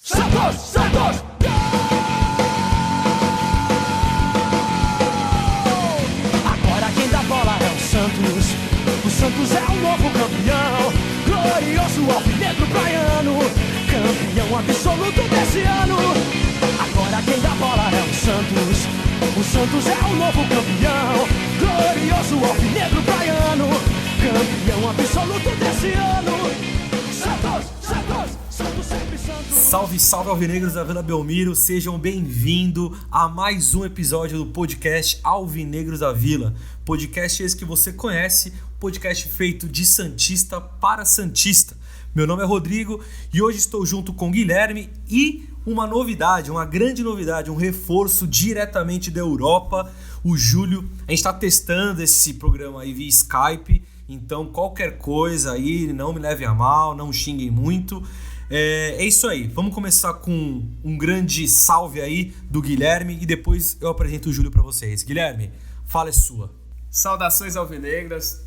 Santos, Santos! Agora quem dá bola é o Santos. O Santos é o novo campeão. Glorioso alvinegro praiano, campeão absoluto desse ano. Agora quem dá bola é o Santos. O Santos é o novo campeão. Glorioso alvinegro praiano, campeão absoluto desse ano. Santos, Santos, Santos sempre Santos. Salve, salve alvinegros da Vila Belmiro, sejam bem-vindos a mais um episódio do podcast Alvinegros da Vila. Podcast esse que você conhece, podcast feito de santista para santista. Meu nome é Rodrigo e hoje estou junto com Guilherme e uma novidade, uma grande novidade, um reforço diretamente da Europa, o Júlio. A gente está testando esse programa aí via Skype, então qualquer coisa aí, não me levem a mal, não xinguem muito. É isso aí, vamos começar com um grande salve aí do Guilherme e depois eu apresento o Júlio para vocês. Guilherme, fala é sua. Saudações alvinegras,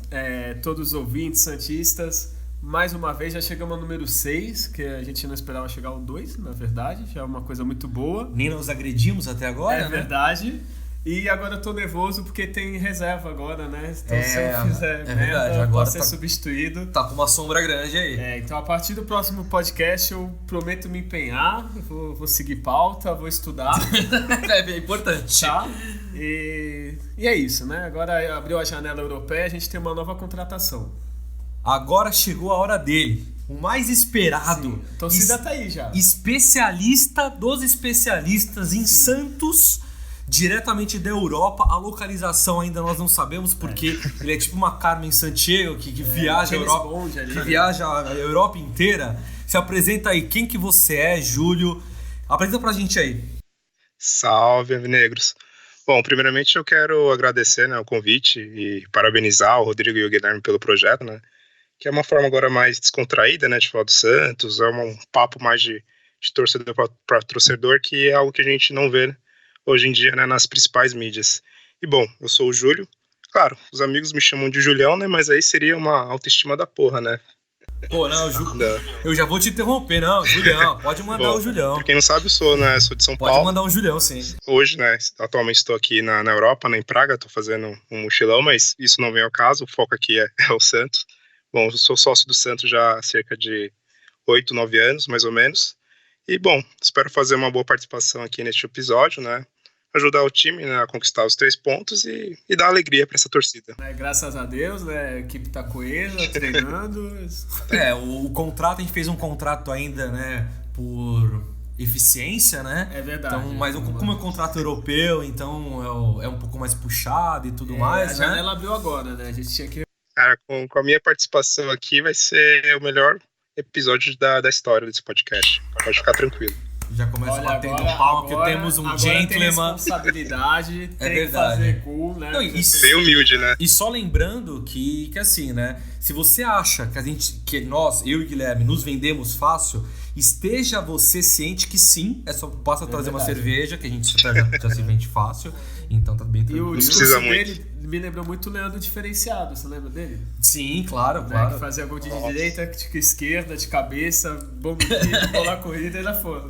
todos os ouvintes santistas. Mais uma vez já chegamos ao número 6, que a gente não esperava chegar ao 2, na verdade, já é uma coisa muito boa. Nem nos agredimos até agora, né? Verdade. E agora eu tô nervoso porque tem reserva agora, né? Então se eu fizer verdade, agora pode ser substituído. Tá com uma sombra grande aí. Então a partir do próximo podcast eu prometo me empenhar, vou seguir pauta, vou estudar. É importante. Tá? E é isso, né? Agora abriu a janela europeia, a gente tem uma nova contratação. Agora chegou a hora dele, o mais esperado. Sim, a torcida tá aí já. Especialista dos especialistas em Santos, diretamente da Europa. A localização ainda nós não sabemos, porque ele é tipo uma Carmen Sandiego que viaja a Europa, que viaja a Europa inteira. Se apresenta aí, quem que você é, Júlio? Apresenta pra gente aí. Salve, alvinegros. Bom, primeiramente eu quero agradecer, né, o convite e parabenizar o Rodrigo e o Guilherme pelo projeto, né? Que é uma forma agora mais descontraída, né, de falar do Santos, é um papo mais de torcedor para torcedor, que é algo que a gente não vê hoje em dia, né, nas principais mídias. E bom, eu sou o Júlio, claro, os amigos me chamam de Julião, né, mas aí seria uma autoestima da porra, né. Pô, não, eu já vou te interromper, não, Julião, pode mandar. Bom, o Julião. Pra quem não sabe, eu sou de São Paulo. Pode mandar um Julião, sim. Hoje, né, atualmente estou aqui na Europa, em Praga, estou fazendo um mochilão, mas isso não vem ao caso, o foco aqui é o Santos. Bom, eu sou sócio do Santos já há cerca de 8, 9 anos, mais ou menos. E, bom, espero fazer uma boa participação aqui neste episódio, né? Ajudar o time, né, a conquistar os 3 pontos e dar alegria para essa torcida. Graças a Deus, né? A equipe tá coesa, treinando. O contrato, a gente fez um contrato ainda, né, por eficiência, né? É verdade. Então, mas como é um contrato europeu, então é um pouco mais puxado e tudo mais, a janela abriu agora, né? A gente tinha que... Cara, com a minha participação aqui vai ser o melhor episódio da história desse podcast. Pode ficar tranquilo. Já começa batendo pau, que temos um gentleman. Tem responsabilidade, tem que fazer gol, né? Não, bem humilde, né? E só lembrando que assim, né? Se você acha que nós, eu e Guilherme, nos vendemos fácil, esteja você ciente que sim, basta trazer uma cerveja, que a gente já se vende fácil. Então tá bem tranquilo. E o discurso dele me lembrou muito o Leandro Diferenciado, você lembra dele? Sim, claro. Que fazia gol de direita, de esquerda, de cabeça, bombinha, bola corrida e já foi.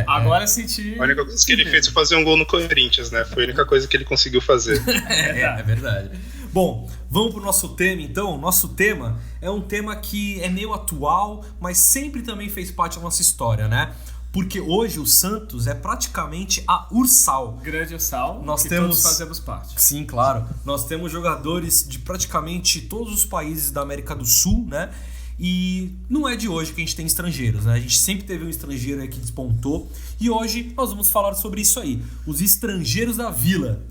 Agora senti... A única coisa que ele fez foi fazer um gol no Corinthians, né? Foi a única coisa que ele conseguiu fazer. É verdade. Bom, vamos pro nosso tema então. Nosso tema é um tema que é meio atual, mas sempre também fez parte da nossa história, né? Porque hoje o Santos é praticamente a Ursal. Grande Ursal, todos fazemos parte. Sim, claro. Nós temos jogadores de praticamente todos os países da América do Sul, né? E não é de hoje que a gente tem estrangeiros, né? A gente sempre teve um estrangeiro aí que despontou. E hoje nós vamos falar sobre isso aí. Os estrangeiros da Vila.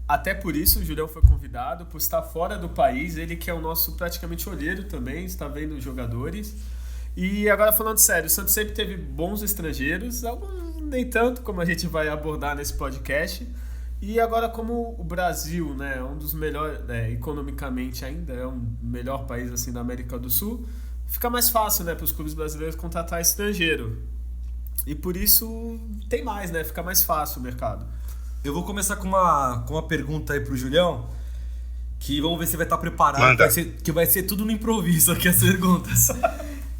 Até por isso o Julião foi convidado, por estar fora do país. Ele que é o nosso praticamente olheiro também, está vendo os jogadores. E agora falando sério, o Santos sempre teve bons estrangeiros, alguns nem tanto, como a gente vai abordar nesse podcast. E agora como o Brasil, né, é um dos melhores, economicamente ainda é um melhor país assim da América do Sul, fica mais fácil, né, para os clubes brasileiros contratar estrangeiro. E por isso tem mais, né, fica mais fácil o mercado. Eu vou começar com uma pergunta aí pro Julião, que vamos ver se vai estar preparado, que vai ser tudo no improviso aqui as perguntas.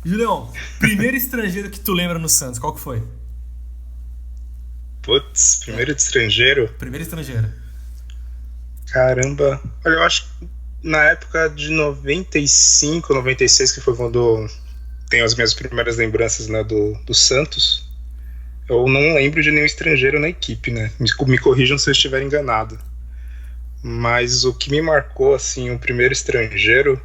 Julião, primeiro estrangeiro que tu lembra no Santos, qual que foi? Putz, primeiro de estrangeiro? Primeiro estrangeiro. Caramba. Olha, eu acho que na época de 95, 96, que foi quando tenho as minhas primeiras lembranças, né, do Santos, eu não lembro de nenhum estrangeiro na equipe, né? Me corrijam se eu estiver enganado. Mas o que me marcou, assim, o primeiro estrangeiro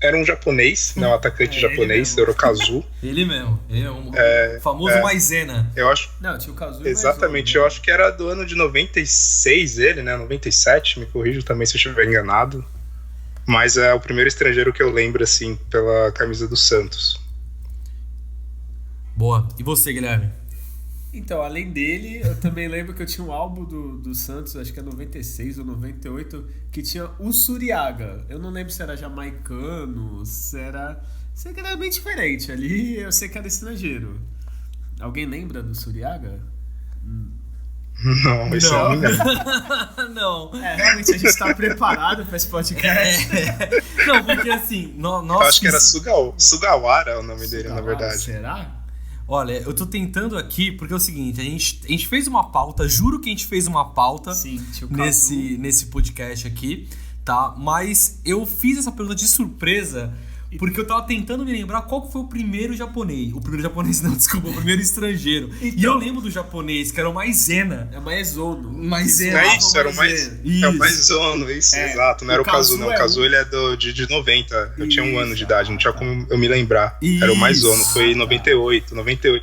era um japonês, né, um atacante japonês, Hirokazu. Ele mesmo. Ele é um famoso Maizena. Eu acho. Não, tinha o Kazu. Exatamente, eu acho que era do ano de 96 ele, né? 97, me corrijo também se eu estiver enganado. Mas é o primeiro estrangeiro que eu lembro, assim, pela camisa do Santos. Boa. E você, Guilherme? Então, além dele, eu também lembro que eu tinha um álbum do Santos, acho que é 96 ou 98, que tinha o Suriaga. Eu não lembro se era jamaicano, se era... Sei que era bem diferente. Ali eu sei que era estrangeiro. Alguém lembra do Suriaga? Não, isso Não. é um... Não. Realmente a gente tá preparado pra esse podcast. Não, porque assim, nós... Eu acho que era Sugawara o nome dele, na verdade. Será? Olha, eu tô tentando aqui, porque é o seguinte, a gente fez uma pauta, juro que a gente fez uma pauta Sim, tinha o Kazu. nesse podcast aqui, tá? Mas eu fiz essa pergunta de surpresa, porque eu tava tentando me lembrar qual que foi o primeiro japonês. O primeiro japonês não, desculpa, o primeiro estrangeiro. Então, e eu lembro do japonês, que era o Maizena. É Maezono. Maizena. É isso, era o mais. É o mais ono, isso, exato. Não era o Kazu, não. O Kazu ele é de 90. Eu tinha 1 ano de idade, não tinha como eu me lembrar. Era o mais ono, foi em 98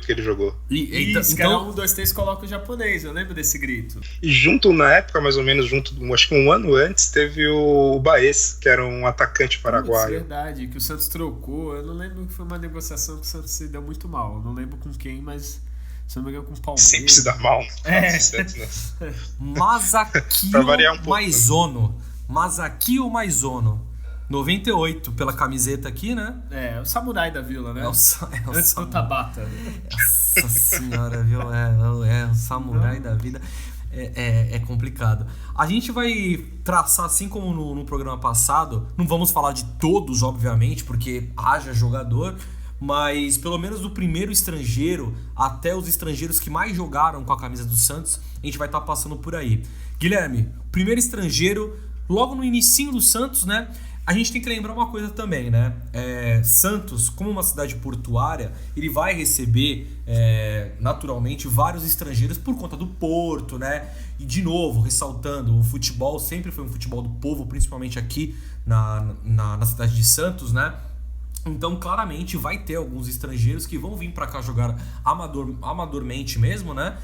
que ele jogou. Isso, que era 1, 2, 3, coloca o japonês, eu lembro desse grito. E junto, na época, mais ou menos, acho que 1 ano antes, teve o Baez, que era um atacante paraguaio. É verdade, que o Santos trocou. Eu não lembro que foi uma negociação que o Santos se deu muito mal. Eu não lembro com quem, mas se não me engano com o Palmeiras. Sempre se dá mal. Masakio variar um pouco, Maizono. Masakio Maizono. 98 pela camiseta aqui, né? É, o samurai da vila, né? Antes do samurai. Tabata. Nossa senhora, viu? É o samurai da vida. É complicado. A gente vai traçar, assim como no programa passado, não vamos falar de todos, obviamente, porque haja jogador, mas pelo menos do primeiro estrangeiro até os estrangeiros que mais jogaram com a camisa do Santos, a gente vai estar passando por aí. Guilherme, primeiro estrangeiro, logo no inicinho do Santos, né? A gente tem que lembrar uma coisa também, né? Santos, como uma cidade portuária, ele vai receber naturalmente vários estrangeiros por conta do porto, né? E de novo, ressaltando, o futebol sempre foi um futebol do povo, principalmente aqui na cidade de Santos, né? Então, claramente, vai ter alguns estrangeiros que vão vir para cá jogar amadormente mesmo, né?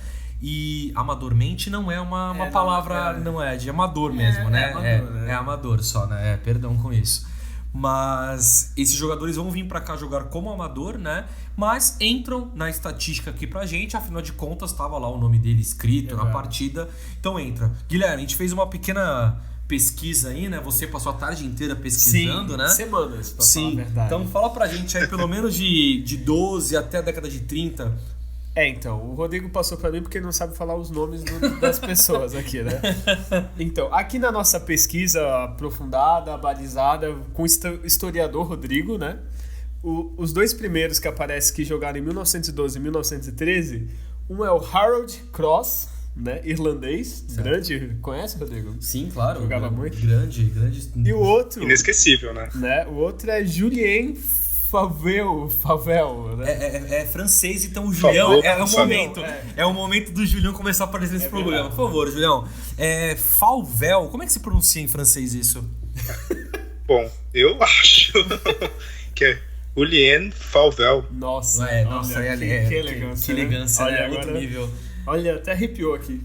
E amadormente não é uma palavra, não é de amador mesmo, né? Amador, né? É amador só, né? Perdão com isso. Mas esses jogadores vão vir pra cá jogar como amador, né? Mas entram na estatística aqui pra gente, afinal de contas tava lá o nome dele escrito na partida, então entra. Guilherme, a gente fez uma pequena pesquisa aí, né? Você passou a tarde inteira pesquisando, né? Semanas, pra falar a verdade. Então fala pra gente aí pelo menos de 12 até a década de 30. Então, o Rodrigo passou pra mim porque não sabe falar os nomes das pessoas aqui, né? Então, aqui na nossa pesquisa aprofundada, balizada, com o historiador Rodrigo, né? Os dois primeiros que aparecem que jogaram em 1912 e 1913, um é o Harold Cross, né? Irlandês, certo. Grande. Conhece, Rodrigo? Sim, claro. Jogava muito. Grande. E o outro... Inesquecível, né? O outro é Julien Favell, né? É francês, então o Julião Favell, é o momento do Julião começar a aparecer nesse programa. Por favor, Julião. Favell, como é que se pronuncia em francês isso? Bom, eu acho que é Julien Favell. Nossa, que elegância. Que elegância, olha, né? agora, Outro nível. Olha, até arrepiou aqui.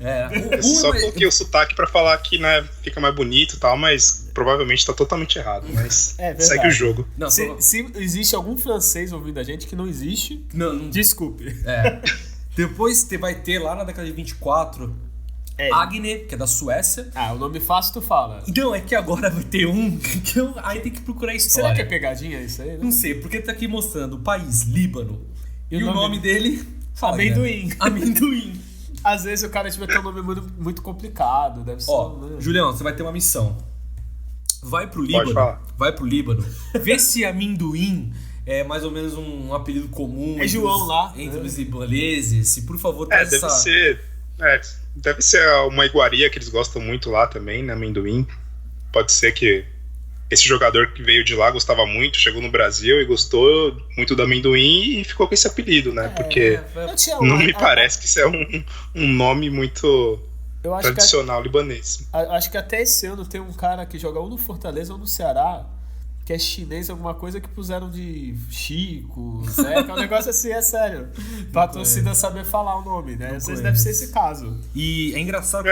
Eu só coloquei o sotaque pra falar que, né, fica mais bonito e tal, mas provavelmente tá totalmente errado. Mas segue o jogo. Não, se existe algum francês ouvindo a gente que não existe, não. Desculpe. Depois vai ter lá na década de 24 Agne, que é da Suécia. O nome fácil tu fala. Não, é que agora vai ter um que aí tem que procurar a história. Será que é pegadinha isso aí? Não sei, porque tá aqui mostrando o país Líbano e o nome dele... Amendoim. Às vezes o cara tiver um nome muito complicado, deve ser. Julião, você vai ter uma missão. Vai pro Líbano, vê se amendoim é mais ou menos um apelido comum João lá. Entre os libaneses. Se por favor, traz deve ser. Deve ser uma iguaria que eles gostam muito lá também, né? Amendoim. Pode ser que esse jogador que veio de lá gostava muito, chegou no Brasil e gostou muito do amendoim e ficou com esse apelido, né? Porque não me parece que isso é um nome muito tradicional libanês. Acho que até esse ano tem um cara que joga ou no Fortaleza ou no Ceará, que é chinês, alguma coisa que puseram de Chico, Zeca, um negócio assim, é sério. Pra torcida saber falar o nome, né? Às vezes deve ser esse caso. E é engraçado,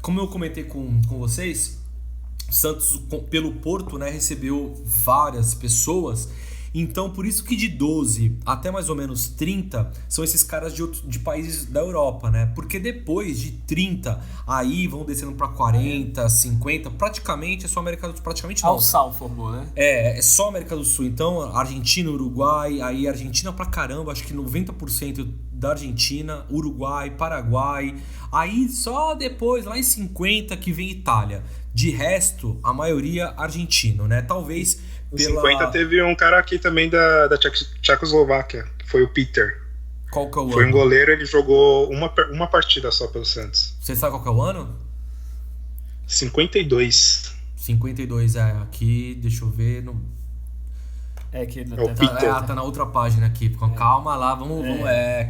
como eu comentei com vocês, o Santos, pelo Porto, né, recebeu várias pessoas. Então, por isso que de 12 até mais ou menos 30 são esses caras de países da Europa, né? Porque depois de 30, aí vão descendo para 40, 50, praticamente é só América do Sul, praticamente não. Al-Sal formou, né? É só América do Sul. Então, Argentina, Uruguai, aí Argentina pra caramba, acho que 90% da Argentina, Uruguai, Paraguai. Aí só depois, lá em 50, que vem Itália. De resto, a maioria argentino, né? Talvez... Em 50 teve um cara aqui também da Tchecoslováquia, que foi o Peter. Qual que é o ano? Foi um goleiro, ele jogou uma partida só pelo Santos. Você sabe qual que é o ano? 52. 52, aqui, deixa eu ver... Que tá na outra página aqui. Calma lá, vamos.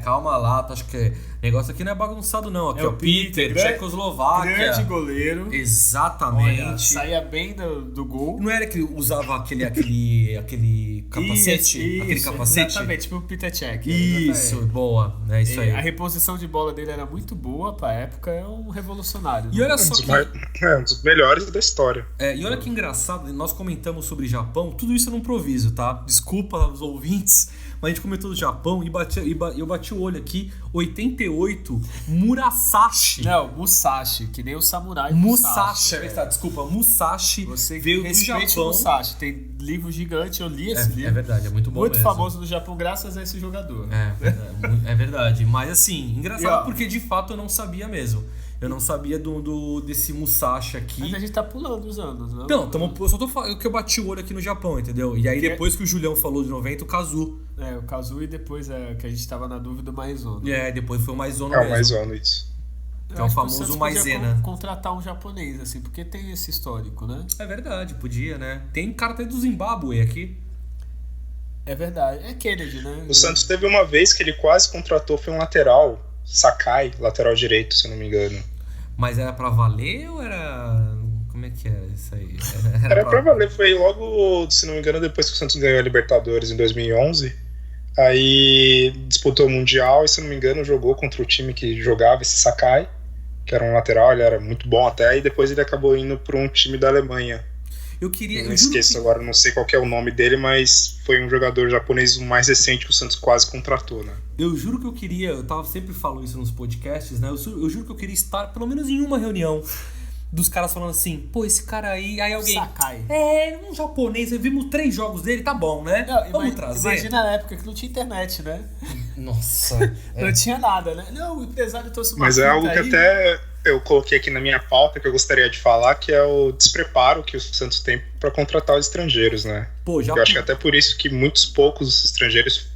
Calma lá, acho que o negócio aqui não é bagunçado, não. Aqui é o Peter, Tchecoslováquia. Grande goleiro. Exatamente. Olha, saía bem do gol. Não era que usava aquele capacete? Aquele capacete? Exatamente, tipo o Peter Cech. Isso, boa. É isso aí. A reposição de bola dele era muito boa pra época, é um revolucionário. E olha só um dos melhores da história. E olha que engraçado, nós comentamos sobre Japão, tudo isso é no improviso, tá? Desculpa aos ouvintes, mas a gente comentou do Japão e eu bati o olho aqui, 88, Murasashi. Não, Musashi, que nem o samurai. Musashi. Desculpa, Musashi. Você veio do Japão. Musashi, tem livro gigante, eu li esse livro. É verdade, é muito bom muito mesmo. famoso no Japão graças a esse jogador. É verdade, mas assim, engraçado porque de fato eu não sabia mesmo. Eu não sabia desse Musashi aqui. Mas a gente tá pulando os anos, né? Não, eu só tô falando que eu bati o olho aqui no Japão, entendeu? E aí depois que o Julião falou de 90, o Kazu. O Kazu e depois que a gente tava na dúvida, o Maizono. Depois foi o Maizono mesmo. O Maizono, isso. Que é o famoso Maizena. Contratar um japonês, assim, porque tem esse histórico, né? É verdade, podia, né? Tem cara até do Zimbábue aqui. É verdade. É Kennedy, né? O Santos teve uma vez que ele quase contratou, foi um lateral. Sakai, lateral direito, se eu não me engano. Mas era pra valer ou era... Como é que era isso aí? Era pra valer, foi logo, se não me engano, depois que o Santos ganhou a Libertadores em 2011. Aí disputou o Mundial e, se não me engano, jogou contra o time que jogava esse Sakai, que era um lateral, ele era muito bom até, e depois ele acabou indo pra um time da Alemanha. Eu esqueço agora, não sei qual que é o nome dele, mas foi um jogador japonês o mais recente que o Santos quase contratou, né? Eu juro que eu queria, sempre falo isso nos podcasts, né? Eu juro que eu queria estar pelo menos em uma reunião dos caras falando assim, pô, esse cara aí alguém... Sakai. Um japonês, vimos 3 jogos dele, tá bom, né? Vamos trazer. Imagina na época que não tinha internet, né? Nossa. Não tinha nada, né? Não, o empresário trouxe uma Mas é algo que até eu coloquei aqui na minha pauta que eu gostaria de falar, que é o despreparo que o Santos tem para contratar os estrangeiros, né? Pô, eu acho que até por isso que poucos estrangeiros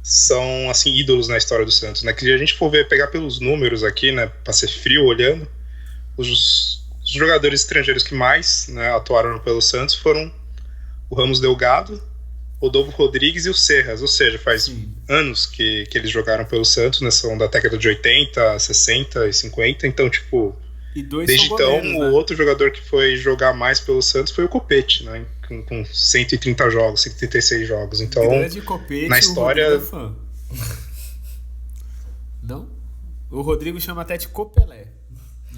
são, assim, ídolos na história do Santos, né? Que se a gente for pegar pelos números aqui, né, pra ser frio olhando, os jogadores estrangeiros que mais, né, atuaram pelo Santos foram o Ramos Delgado, Rodolfo Rodrigues e o Serras, ou seja, faz anos que eles jogaram pelo Santos, né, são da década de 80, 60 e 50, então, tipo, desde então, o outro jogador que foi jogar mais pelo Santos foi o Copete, né, com 130 jogos, 136 jogos, então, Copete, na história... Não? O Rodrigo chama até de Copelé.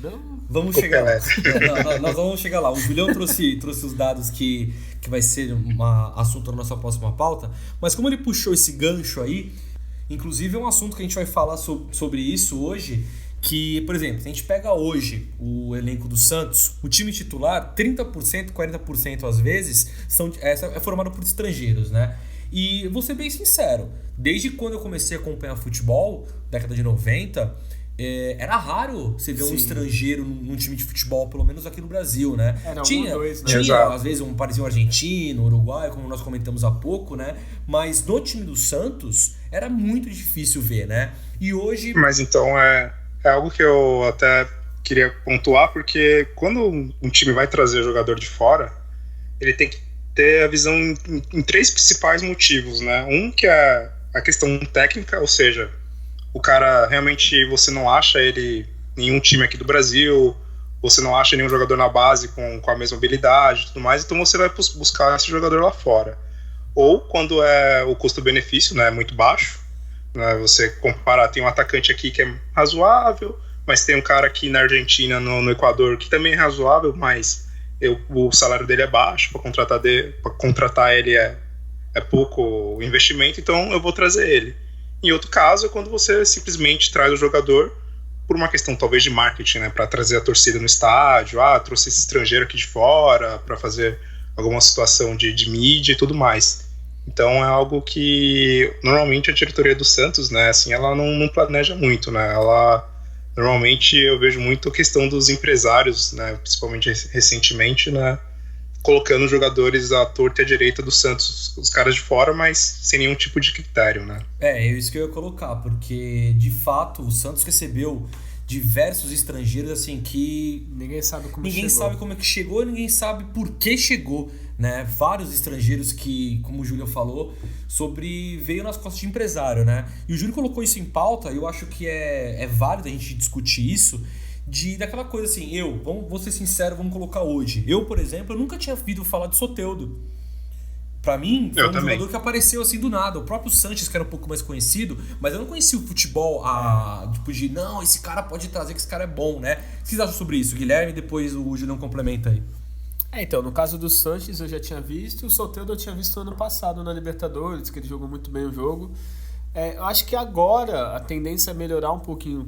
Não? Vamos chegar lá. Nós vamos chegar lá. O Julião trouxe os dados que vai ser um assunto na nossa próxima pauta, mas como ele puxou esse gancho aí, inclusive é um assunto que a gente vai falar sobre isso hoje, que, por exemplo, se a gente pega hoje o elenco do Santos, o time titular, 30%, 40% às vezes, é formado por estrangeiros, né? E vou ser bem sincero, desde quando eu comecei a acompanhar futebol, década de 90, era raro você ver um Sim. estrangeiro num time de futebol, pelo menos aqui no Brasil, né? Era Tinha, dois, né? tinha Exato. às vezes parecia um argentino, uruguaio, como nós comentamos há pouco, né? Mas no time do Santos era muito difícil ver, né? E hoje... Mas então é algo que eu até queria pontuar, porque quando um time vai trazer jogador de fora, ele tem que ter a visão em três principais motivos, né? Um que é a questão técnica, ou seja, o cara realmente você não acha ele em nenhum time aqui do Brasil, você não acha nenhum jogador na base com a mesma habilidade e tudo mais, então você vai buscar esse jogador lá fora. Ou quando o custo-benefício, né, é muito baixo, né, você compara, tem um atacante aqui que é razoável, mas tem um cara aqui na Argentina, no Equador, que também é razoável, mas o salário dele é baixo, para contratar ele é pouco investimento, então eu vou trazer ele. Em outro caso, é quando você simplesmente traz o jogador por uma questão talvez de marketing, né, para trazer a torcida no estádio, trouxe esse estrangeiro aqui de fora para fazer alguma situação de mídia e tudo mais. Então é algo que normalmente a diretoria do Santos, né, assim, ela não planeja muito, né, ela normalmente eu vejo muito a questão dos empresários, né, principalmente recentemente, né, colocando jogadores à torta e à direita do Santos, os caras de fora, mas sem nenhum tipo de critério, né? É isso que eu ia colocar, porque de fato o Santos recebeu diversos estrangeiros assim que Ninguém sabe como ninguém chegou. sabe como é que chegou, ninguém sabe por que chegou, né? Vários estrangeiros que, como o Júlio falou, veio nas costas de empresário, né? E o Júlio colocou isso em pauta, e eu acho que é válido a gente discutir isso, daquela coisa assim, vou ser sincero, vamos colocar hoje. Eu, por exemplo, eu nunca tinha ouvido falar de Soteldo. Pra mim, foi jogador que apareceu assim do nada. O próprio Sanches, que era um pouco mais conhecido, mas eu não conhecia o futebol não, esse cara pode trazer, que esse cara é bom, né? O que vocês acham sobre isso, Guilherme? E depois o Julião complementa aí. Então, no caso do Sanches eu já tinha visto, e o Soteldo eu tinha visto ano passado na Libertadores, que ele jogou muito bem o jogo. Eu acho que agora a tendência é melhorar um pouquinho,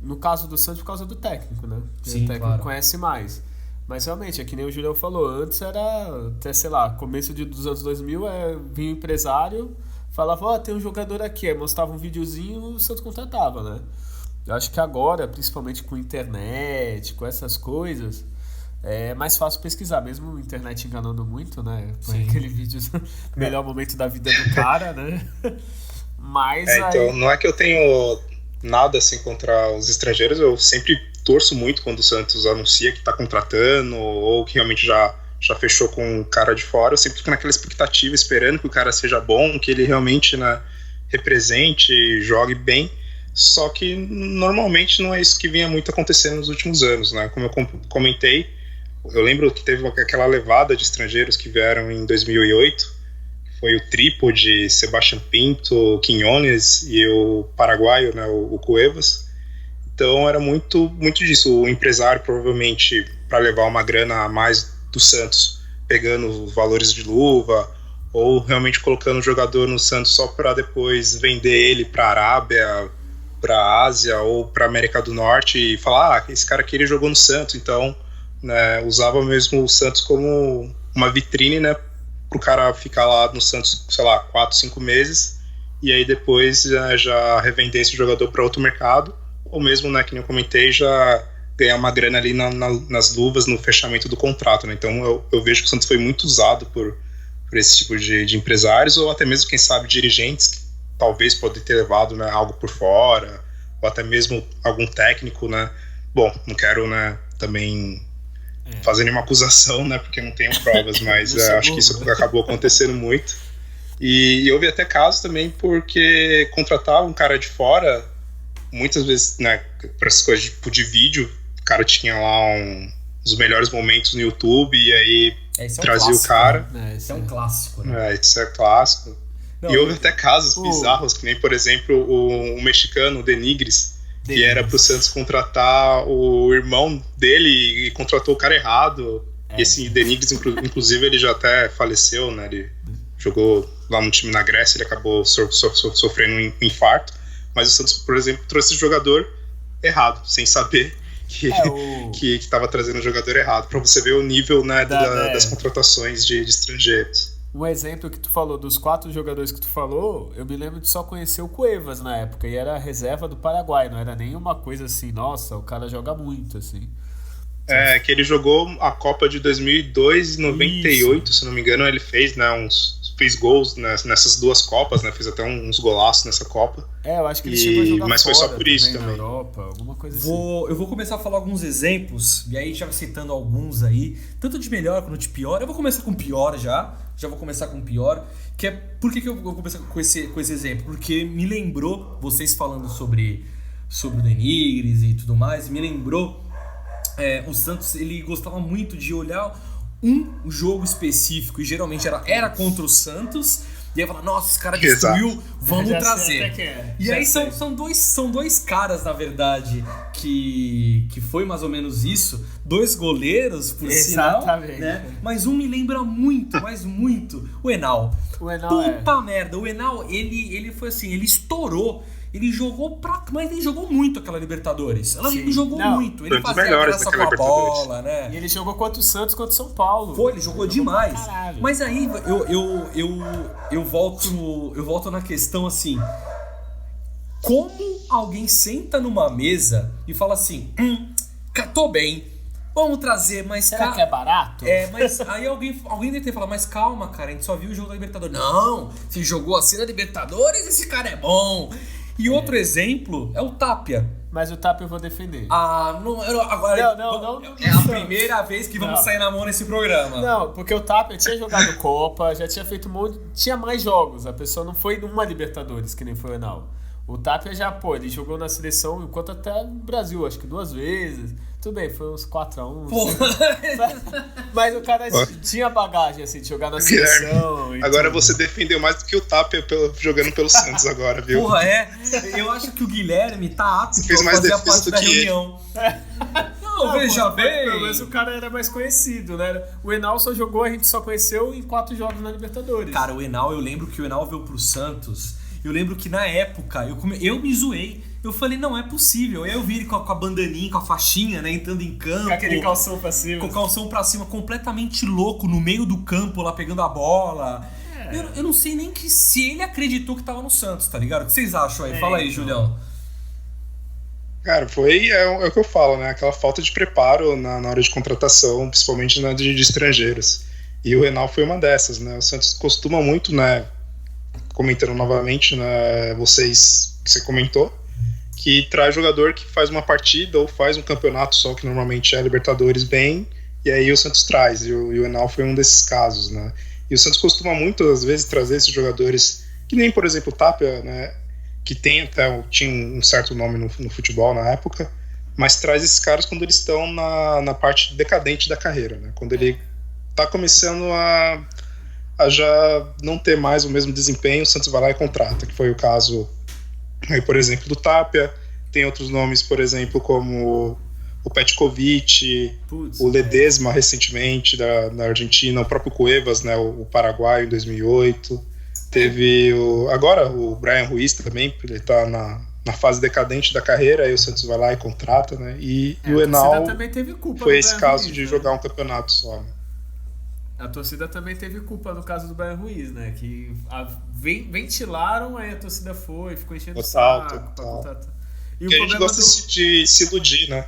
no caso do Santos, por causa do técnico, né? Sim, o técnico claro. Conhece mais. Mas realmente, é que nem o Julião falou, antes era até, sei lá, começo dos anos 2000, vinha um empresário, falava, tem um jogador aqui, aí mostrava um videozinho e o Santos contratava, né? Eu acho que agora, principalmente com internet, com essas coisas, é mais fácil pesquisar, mesmo a internet enganando muito, né? Põe aquele vídeo, melhor momento da vida do cara, né? Mas então, não é que eu tenho nada assim contra os estrangeiros, eu sempre torço muito quando o Santos anuncia que está contratando ou que realmente já fechou com um cara de fora. Eu sempre fico naquela expectativa, esperando que o cara seja bom, que ele realmente, né, represente, jogue bem. Só que normalmente não é isso que vinha muito acontecendo nos últimos anos, né? Como eu comentei, eu lembro que teve aquela levada de estrangeiros que vieram em 2008, foi o trípode, Sebastián Pinto, Quiñones e o paraguaio, né, o Cuevas. Então era muito disso, o empresário provavelmente para levar uma grana a mais do Santos, pegando os valores de luva, ou realmente colocando o jogador no Santos só para depois vender ele para a Arábia, para a Ásia ou para a América do Norte e falar, esse cara aqui ele jogou no Santos, então, né, usava mesmo o Santos como uma vitrine, né, para o cara ficar lá no Santos, sei lá, 4, 5 meses, e aí depois já revender esse jogador para outro mercado, ou mesmo, né, que nem eu comentei, já ganhar uma grana ali nas luvas no fechamento do contrato, né? Então eu vejo que o Santos foi muito usado por esse tipo de empresários, ou até mesmo, quem sabe, dirigentes que talvez podem ter levado, né, algo por fora, ou até mesmo algum técnico, né? Bom, não quero, né, também fazer nenhuma acusação, né, porque não tenho provas, mas acho que isso acabou acontecendo muito. E houve até casos também porque contratar um cara de fora, muitas vezes, né, para essas coisas de vídeo, o cara tinha lá os melhores momentos no YouTube e aí trazia o cara. Né? Isso é um clássico, né? Isso é clássico. Não, e houve até casos bizarros, que nem, por exemplo, o mexicano, o Denigres, que era pro Santos contratar o irmão dele e contratou o cara errado. E esse Denigres, inclusive, ele já até faleceu, né? Ele jogou lá no time na Grécia, ele acabou sofrendo um infarto. Mas o Santos, por exemplo, trouxe o jogador errado, sem saber que estava trazendo o jogador errado, para você ver o nível, né, das contratações de estrangeiros. Um exemplo que tu falou, dos 4 jogadores que tu falou, eu me lembro de só conhecer o Cuevas na época, e era a reserva do Paraguai, não era nenhuma coisa assim, nossa, o cara joga muito, assim. Que ele jogou a Copa de 2002 e 98, Isso. se não me engano, ele fez, né, fez gols nessas 2 Copas, né, fez até uns golaços nessa Copa. Eu acho que ele chegou a jogar mas foi fora só por isso na também. Europa, alguma coisa assim. Eu vou começar a falar alguns exemplos, e aí já citando alguns aí, tanto de melhor quanto de pior. Eu vou começar com pior já vou começar com pior, que é... Por que eu vou começar com esse exemplo? Porque me lembrou, vocês falando sobre o Denigres e tudo mais, me lembrou o Santos, ele gostava muito de olhar um jogo específico, e geralmente era contra o Santos, e aí fala, nossa, esse cara destruiu, vamos trazer. E aí são dois caras, na verdade, que foi mais ou menos isso, 2 goleiros, por sinal, né? Mas um me lembra muito, mas muito, o Henao. Puta merda, o Henao, ele foi assim, ele estourou. Ele jogou mas ele jogou muito aquela Libertadores. Ele jogou muito. Ele fazia graça com a bola, né? E ele jogou contra o Santos, contra o São Paulo. Ele jogou demais. Mas aí eu volto na questão assim. Como alguém senta numa mesa e fala assim, tô bem, vamos trazer, mas... Será que é barato? Mas aí alguém deve ter falado, mas calma, cara, a gente só viu o jogo da Libertadores. Não, se jogou assim na Libertadores, esse cara é bom. E outro exemplo é o Tapia. Mas o Tapia eu vou defender. Não. É a primeira vez que vamos sair na mão nesse programa. Não, porque o Tapia tinha jogado Copa, já tinha feito tinha mais jogos. A pessoa não foi numa Libertadores, que nem foi o Henao. O Tapia já, ele jogou na seleção, enquanto até no Brasil, acho que 2 vezes. Tudo bem, foi uns 4-1. Mas o cara tinha bagagem, assim, de jogar na seleção. Agora você defendeu mais do que o Tapia jogando pelo Santos agora, viu? Eu acho que o Guilherme tá apto a fazer a parte da reunião. Não, veja bem. Mas o cara era mais conhecido, né? O Henao só jogou, a gente só conheceu em 4 jogos na Libertadores. Cara, eu lembro que o Henao veio pro Santos. Eu lembro que na época eu me zoei. Eu falei, não é possível. Aí eu vi ele com a bandaninha, com a faixinha, né? Entrando em campo. Com aquele calção pra cima. Com o calção pra cima, completamente louco, no meio do campo, lá pegando a bola. Eu não sei nem se ele acreditou que tava no Santos, tá ligado? O que vocês acham aí? Fala aí, então. Julião. Cara, é o que eu falo, né? Aquela falta de preparo na hora de contratação, principalmente na de estrangeiros. E o Henao foi uma dessas, né? O Santos costuma muito, né? Comentando novamente, né? Você comentou, que traz jogador que faz uma partida ou faz um campeonato só, que normalmente é Libertadores bem, e aí o Santos traz, e o Henao foi um desses casos, né? E o Santos costuma muito, às vezes, trazer esses jogadores, que nem, por exemplo, o Tapia, né? Que tinha um certo nome no futebol na época, mas traz esses caras quando eles estão na parte decadente da carreira, né? Quando ele tá começando a já não ter mais o mesmo desempenho, o Santos vai lá e contrata, que foi o caso aí, por exemplo, do Tapia. Tem outros nomes, por exemplo, como o Petkovic, o Ledesma recentemente da Argentina, o próprio Cuevas, né, o paraguaio em 2008. Teve agora o Brian Ruiz também, ele tá na fase decadente da carreira, aí o Santos vai lá e contrata, né? E o Henao também teve culpa foi esse caso Ruiz, de né? jogar um campeonato só, né? A torcida também teve culpa no caso do Brian Ruiz, né? Que ventilaram, aí a torcida ficou enchendo o saco. E porque a gente gosta de se iludir, né?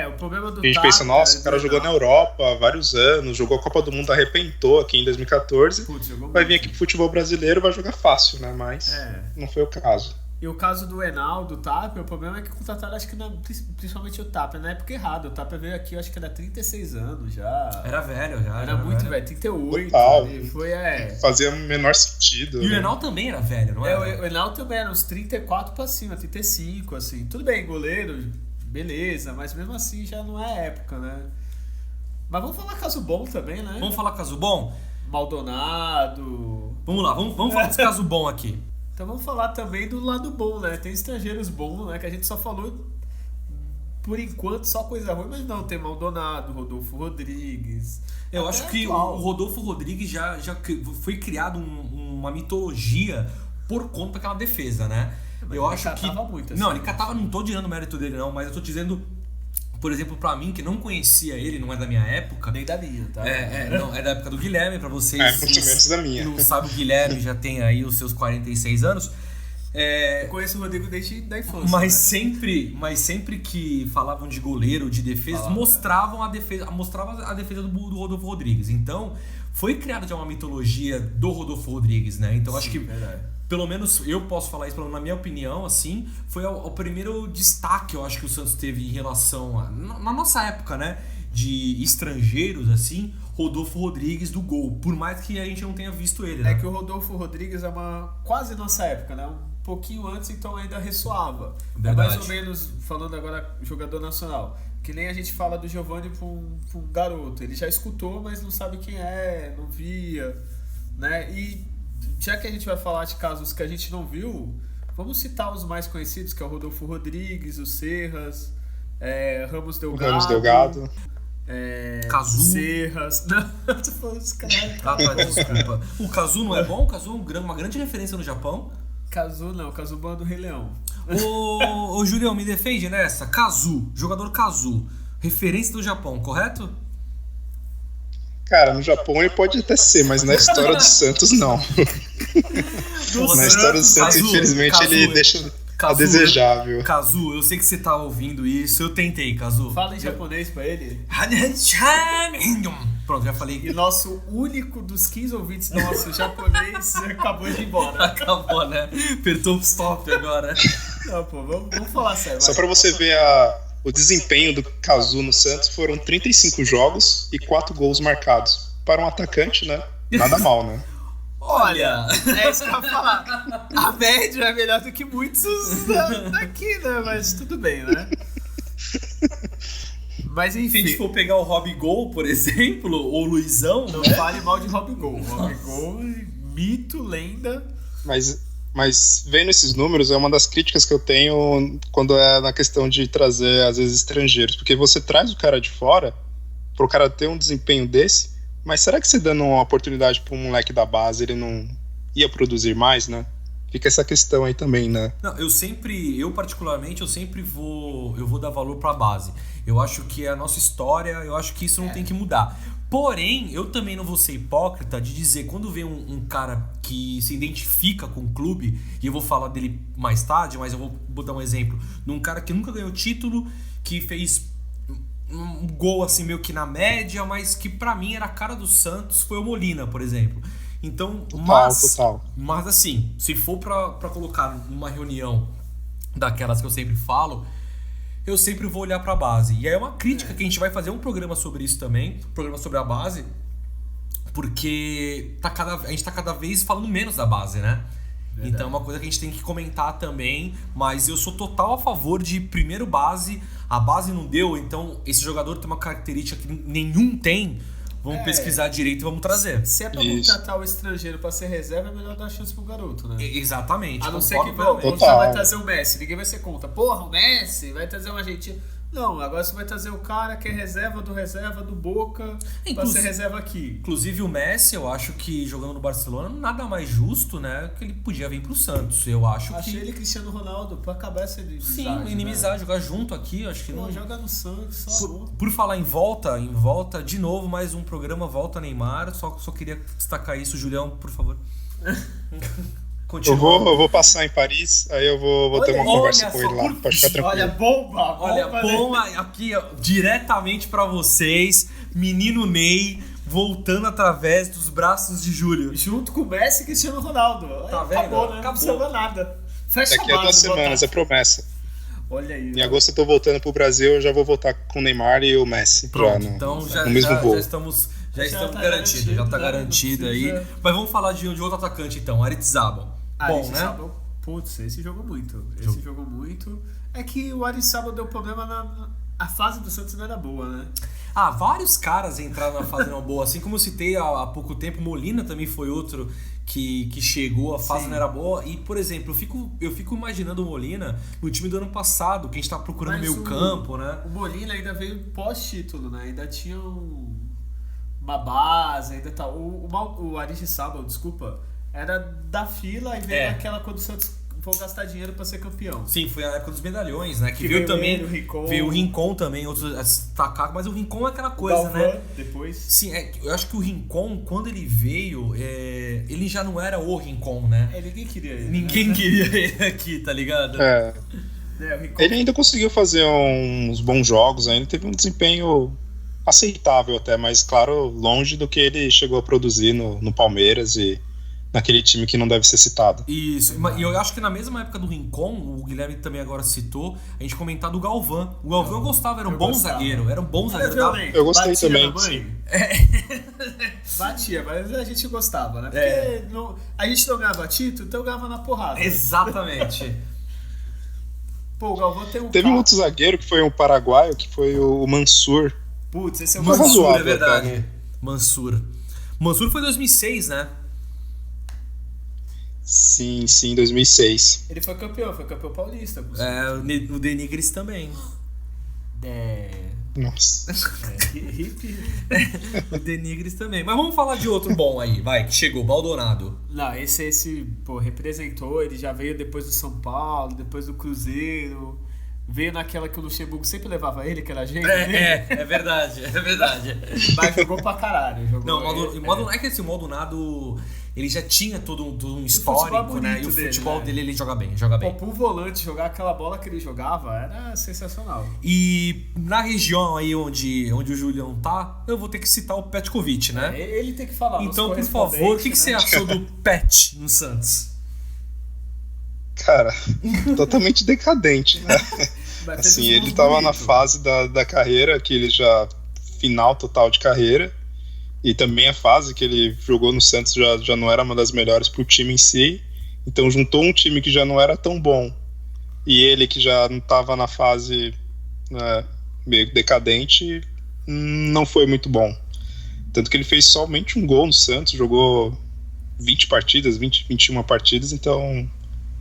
O problema do a gente pensa, nossa, o cara jogou na Europa há vários anos, jogou a Copa do Mundo, arrebentou aqui em 2014, vai vir aqui pro futebol brasileiro, vai jogar fácil, né? Mas não foi o caso. E o caso do Henao, do Tapia, o problema é que contrataram, acho que principalmente o Tapia, na época errada. O Tapia veio aqui, eu acho que era 36 anos já. Era velho já. Era muito velho, 38. Total, foi, fazia o menor sentido. E o Henao também era velho, não era? O Henao também era uns 34 pra cima, 35, assim. Tudo bem, goleiro, beleza, mas mesmo assim já não é época, né? Mas vamos falar caso bom também, né? Vamos falar caso bom? Maldonado. Vamos lá, vamos falar desse caso bom aqui. Então vamos falar também do lado bom, né? Tem estrangeiros bons, né? Que a gente só falou, por enquanto, só coisa ruim, mas não, tem Maldonado, Rodolfo Rodrigues. Eu acho que o Rodolfo Rodrigues já foi criado uma mitologia por conta daquela defesa, né? Mas eu ele acho catava que... muito, assim. Não, ele catava, não tô tirando o mérito dele não, mas eu tô dizendo por exemplo, pra mim, que não conhecia ele, não é da minha época. Nem da minha, tá? Não, é da época do Guilherme, pra vocês. Muito menos da minha. Que não sabe, o Guilherme já tem aí os seus 46 anos. Eu conheço o Rodrigo desde da infância. Mas sempre que falavam de goleiro, de defesa, mostravam a defesa do Rodolfo Rodrigues. Então, foi criada já uma mitologia do Rodolfo Rodrigues, né? Então, acho que, pelo menos eu posso falar isso, na minha opinião, assim, foi o primeiro destaque, eu acho, que o Santos teve em relação na nossa época, né? De estrangeiros, assim, Rodolfo Rodrigues do gol. Por mais que a gente não tenha visto ele, né? É que o Rodolfo Rodrigues é quase nossa época, né? Um pouquinho antes, então ainda ressoava. Verdade. É mais ou menos, falando agora, jogador nacional. Que nem a gente fala do Giovani pra um garoto. Ele já escutou, mas não sabe quem é, não via, né? E já que a gente vai falar de casos que a gente não viu, vamos citar os mais conhecidos, que é o Rodolfo Rodrigues, o Serras, Ramos Delgado. Cazu. Serras. Não, tô falando dos caras. Desculpa. O Cazu não é bom? O Cazu é uma grande referência no Japão. Cazu não, Cazu Bom do Rei Leão. Ô Julião, me defende nessa. Cazu, jogador Cazu, referência do Japão, correto? Cara, no Japão ele pode até ser, mas na história do Santos não. Na história do Santos, infelizmente, ele deixa a desejável. Cazu, eu sei que você tá ouvindo isso, eu tentei, Cazu. Fala em japonês pra ele. Pronto, já falei. E nosso único dos 15 ouvintes nosso japonês acabou de ir embora. Acabou, né? Apertou o stop agora. Não, pô, vamos falar sério. Só pra você ver o desempenho do Cazu no Santos, foram 35 jogos e 4 gols marcados. Para um atacante, né? Nada mal, né? Olha, é isso que eu ia falar. A média é melhor do que muitos daqui, né? Mas tudo bem, né? Mas enfim. Se a gente for pegar o Robigol, por exemplo, ou o Luizão... Não fale mal de Robigol. Robigol, mito, lenda. Mas vendo esses números, é uma das críticas que eu tenho quando é na questão de trazer, às vezes, estrangeiros. Porque você traz o cara de fora, pro cara ter um desempenho desse, mas será que você dando uma oportunidade para um moleque da base, ele não ia produzir mais, né? Fica essa questão aí também, né? Não, eu particularmente vou dar valor pra base. Eu acho que é a nossa história, eu acho que isso não tem que mudar. Porém, eu também não vou ser hipócrita de dizer, quando vem um cara que se identifica com o clube, e eu vou falar dele mais tarde, mas eu vou botar um exemplo, de um cara que nunca ganhou título, que fez um gol assim meio que na média, mas que pra mim era a cara do Santos, foi o Molina, por exemplo. Então, total. Mas assim, se for pra colocar numa reunião daquelas que eu sempre falo, eu sempre vou olhar pra base. E aí é uma crítica que a gente vai fazer um programa sobre isso também, um programa sobre a base, porque a gente tá cada vez falando menos da base, né? Verdade. Então é uma coisa que a gente tem que comentar também, mas eu sou total a favor de primeiro base, a base não deu, então esse jogador tem uma característica que nenhum tem, vamos pesquisar direito e vamos trazer. Se é pra contratar o estrangeiro pra ser reserva, é melhor dar chance pro garoto, né? Exatamente. A não ser que já vai trazer o Messi, ninguém vai ser contra. Porra, o Messi vai trazer um argentino. Não, agora você vai trazer o cara que é reserva do Boca pra ser reserva aqui. Inclusive o Messi, eu acho que jogando no Barcelona, nada mais justo, né? Que ele podia vir pro Santos. Eu acho Achei ele Cristiano Ronaldo pra acabar essa inimizade. Sim, inimizade, né? Jogar junto aqui, eu acho que não. Joga no Santos, só por falar em volta, de novo, mais um programa Volta Neymar. Só queria destacar isso, Julião, por favor. Eu vou passar em Paris, aí eu vou ter uma conversa com ele lá, pode ficar tranquilo. Olha, bomba aqui, ó, diretamente pra vocês, menino Ney voltando através dos braços de Júlio. Junto com o Messi e Cristiano Ronaldo. Tá vendo? Acabou, né? Não precisa nada. Fecha Daqui a 2 semanas, é promessa. Olha aí. Em agosto eu tô voltando pro Brasil, eu já vou voltar com o Neymar e o Messi. Pronto, então já estamos garantidos, já tá garantido aí. Mas vamos falar de outro atacante então, Aritzabal. Bom, né? Putz, esse jogou muito. Jogou muito. É que o Aritzabal deu problema a fase do Santos não era boa, né? Vários caras entraram na fase não boa. Assim como eu citei há pouco tempo, Molina também foi outro que chegou, a fase não era boa. E, por exemplo, eu fico imaginando o Molina no time do ano passado, que a gente tá procurando meio campo, né? O Molina ainda veio pós-título, né? Ainda tinha uma base, ainda tá. O Aritzabal, desculpa, era da fila e veio aquela quando o Santos vou gastar dinheiro pra ser campeão. Sim, foi a época dos medalhões, né? Que veio veio também. ele, o Rincon. Veio o Rincon também, outros a destacar, mas o Rincon é aquela coisa, Galvão, né? Depois. Sim, eu acho que o Rincon, quando ele veio, ele já não era o Rincon, né? Ninguém queria ele. Ninguém queria ele aqui, tá ligado? O Rincon... Ele ainda conseguiu fazer uns bons jogos, ainda teve um desempenho aceitável até, mas claro, longe do que ele chegou a produzir no Palmeiras e naquele time que não deve ser citado. Isso, e eu acho que na mesma época do Rincon, o Guilherme também agora citou, a gente comentar do Galvão. O Galvão eu gostava, era um bom zagueiro. Era um bom zagueiro. Eu gostei Batia também. Na mãe. Batia, mas a gente gostava, né? Porque a gente não ganhava título, então ganhava na porrada. Exatamente. Pô, o Galvão tem Teve um outro zagueiro que foi um paraguaio, que foi o Mansur. Putz, esse é o Mansur, razoável, é verdade. né? Mansur foi 2006, né? Sim, 2006. Ele foi campeão paulista. O Denigris também. Nossa. Hip. O Denigris também. Mas vamos falar de outro bom aí, vai, que chegou, Baldonado. Não, esse representou, ele já veio depois do São Paulo, depois do Cruzeiro. Veio naquela que o Luxemburgo sempre levava ele, que era a gente. É verdade. Mas jogou pra caralho. É que assim, o Maldonado, ele já tinha todo um histórico, né? E o futebol dele, ele joga bem. Pô, pro volante jogar aquela bola que ele jogava era sensacional. E na região aí onde o Julião tá, eu vou ter que citar o Petkovic, né? Ele tem que falar. Então, por favor, o que você achou do Pet no Santos? Cara, totalmente decadente, né? Assim, ele tava na fase da carreira, que ele já... Final total de carreira. E também a fase que ele jogou no Santos já não era uma das melhores pro time em si. Então juntou um time que já não era tão bom. E ele que já não tava na fase meio decadente, não foi muito bom. Tanto que ele fez somente um gol no Santos, jogou 21 partidas, então...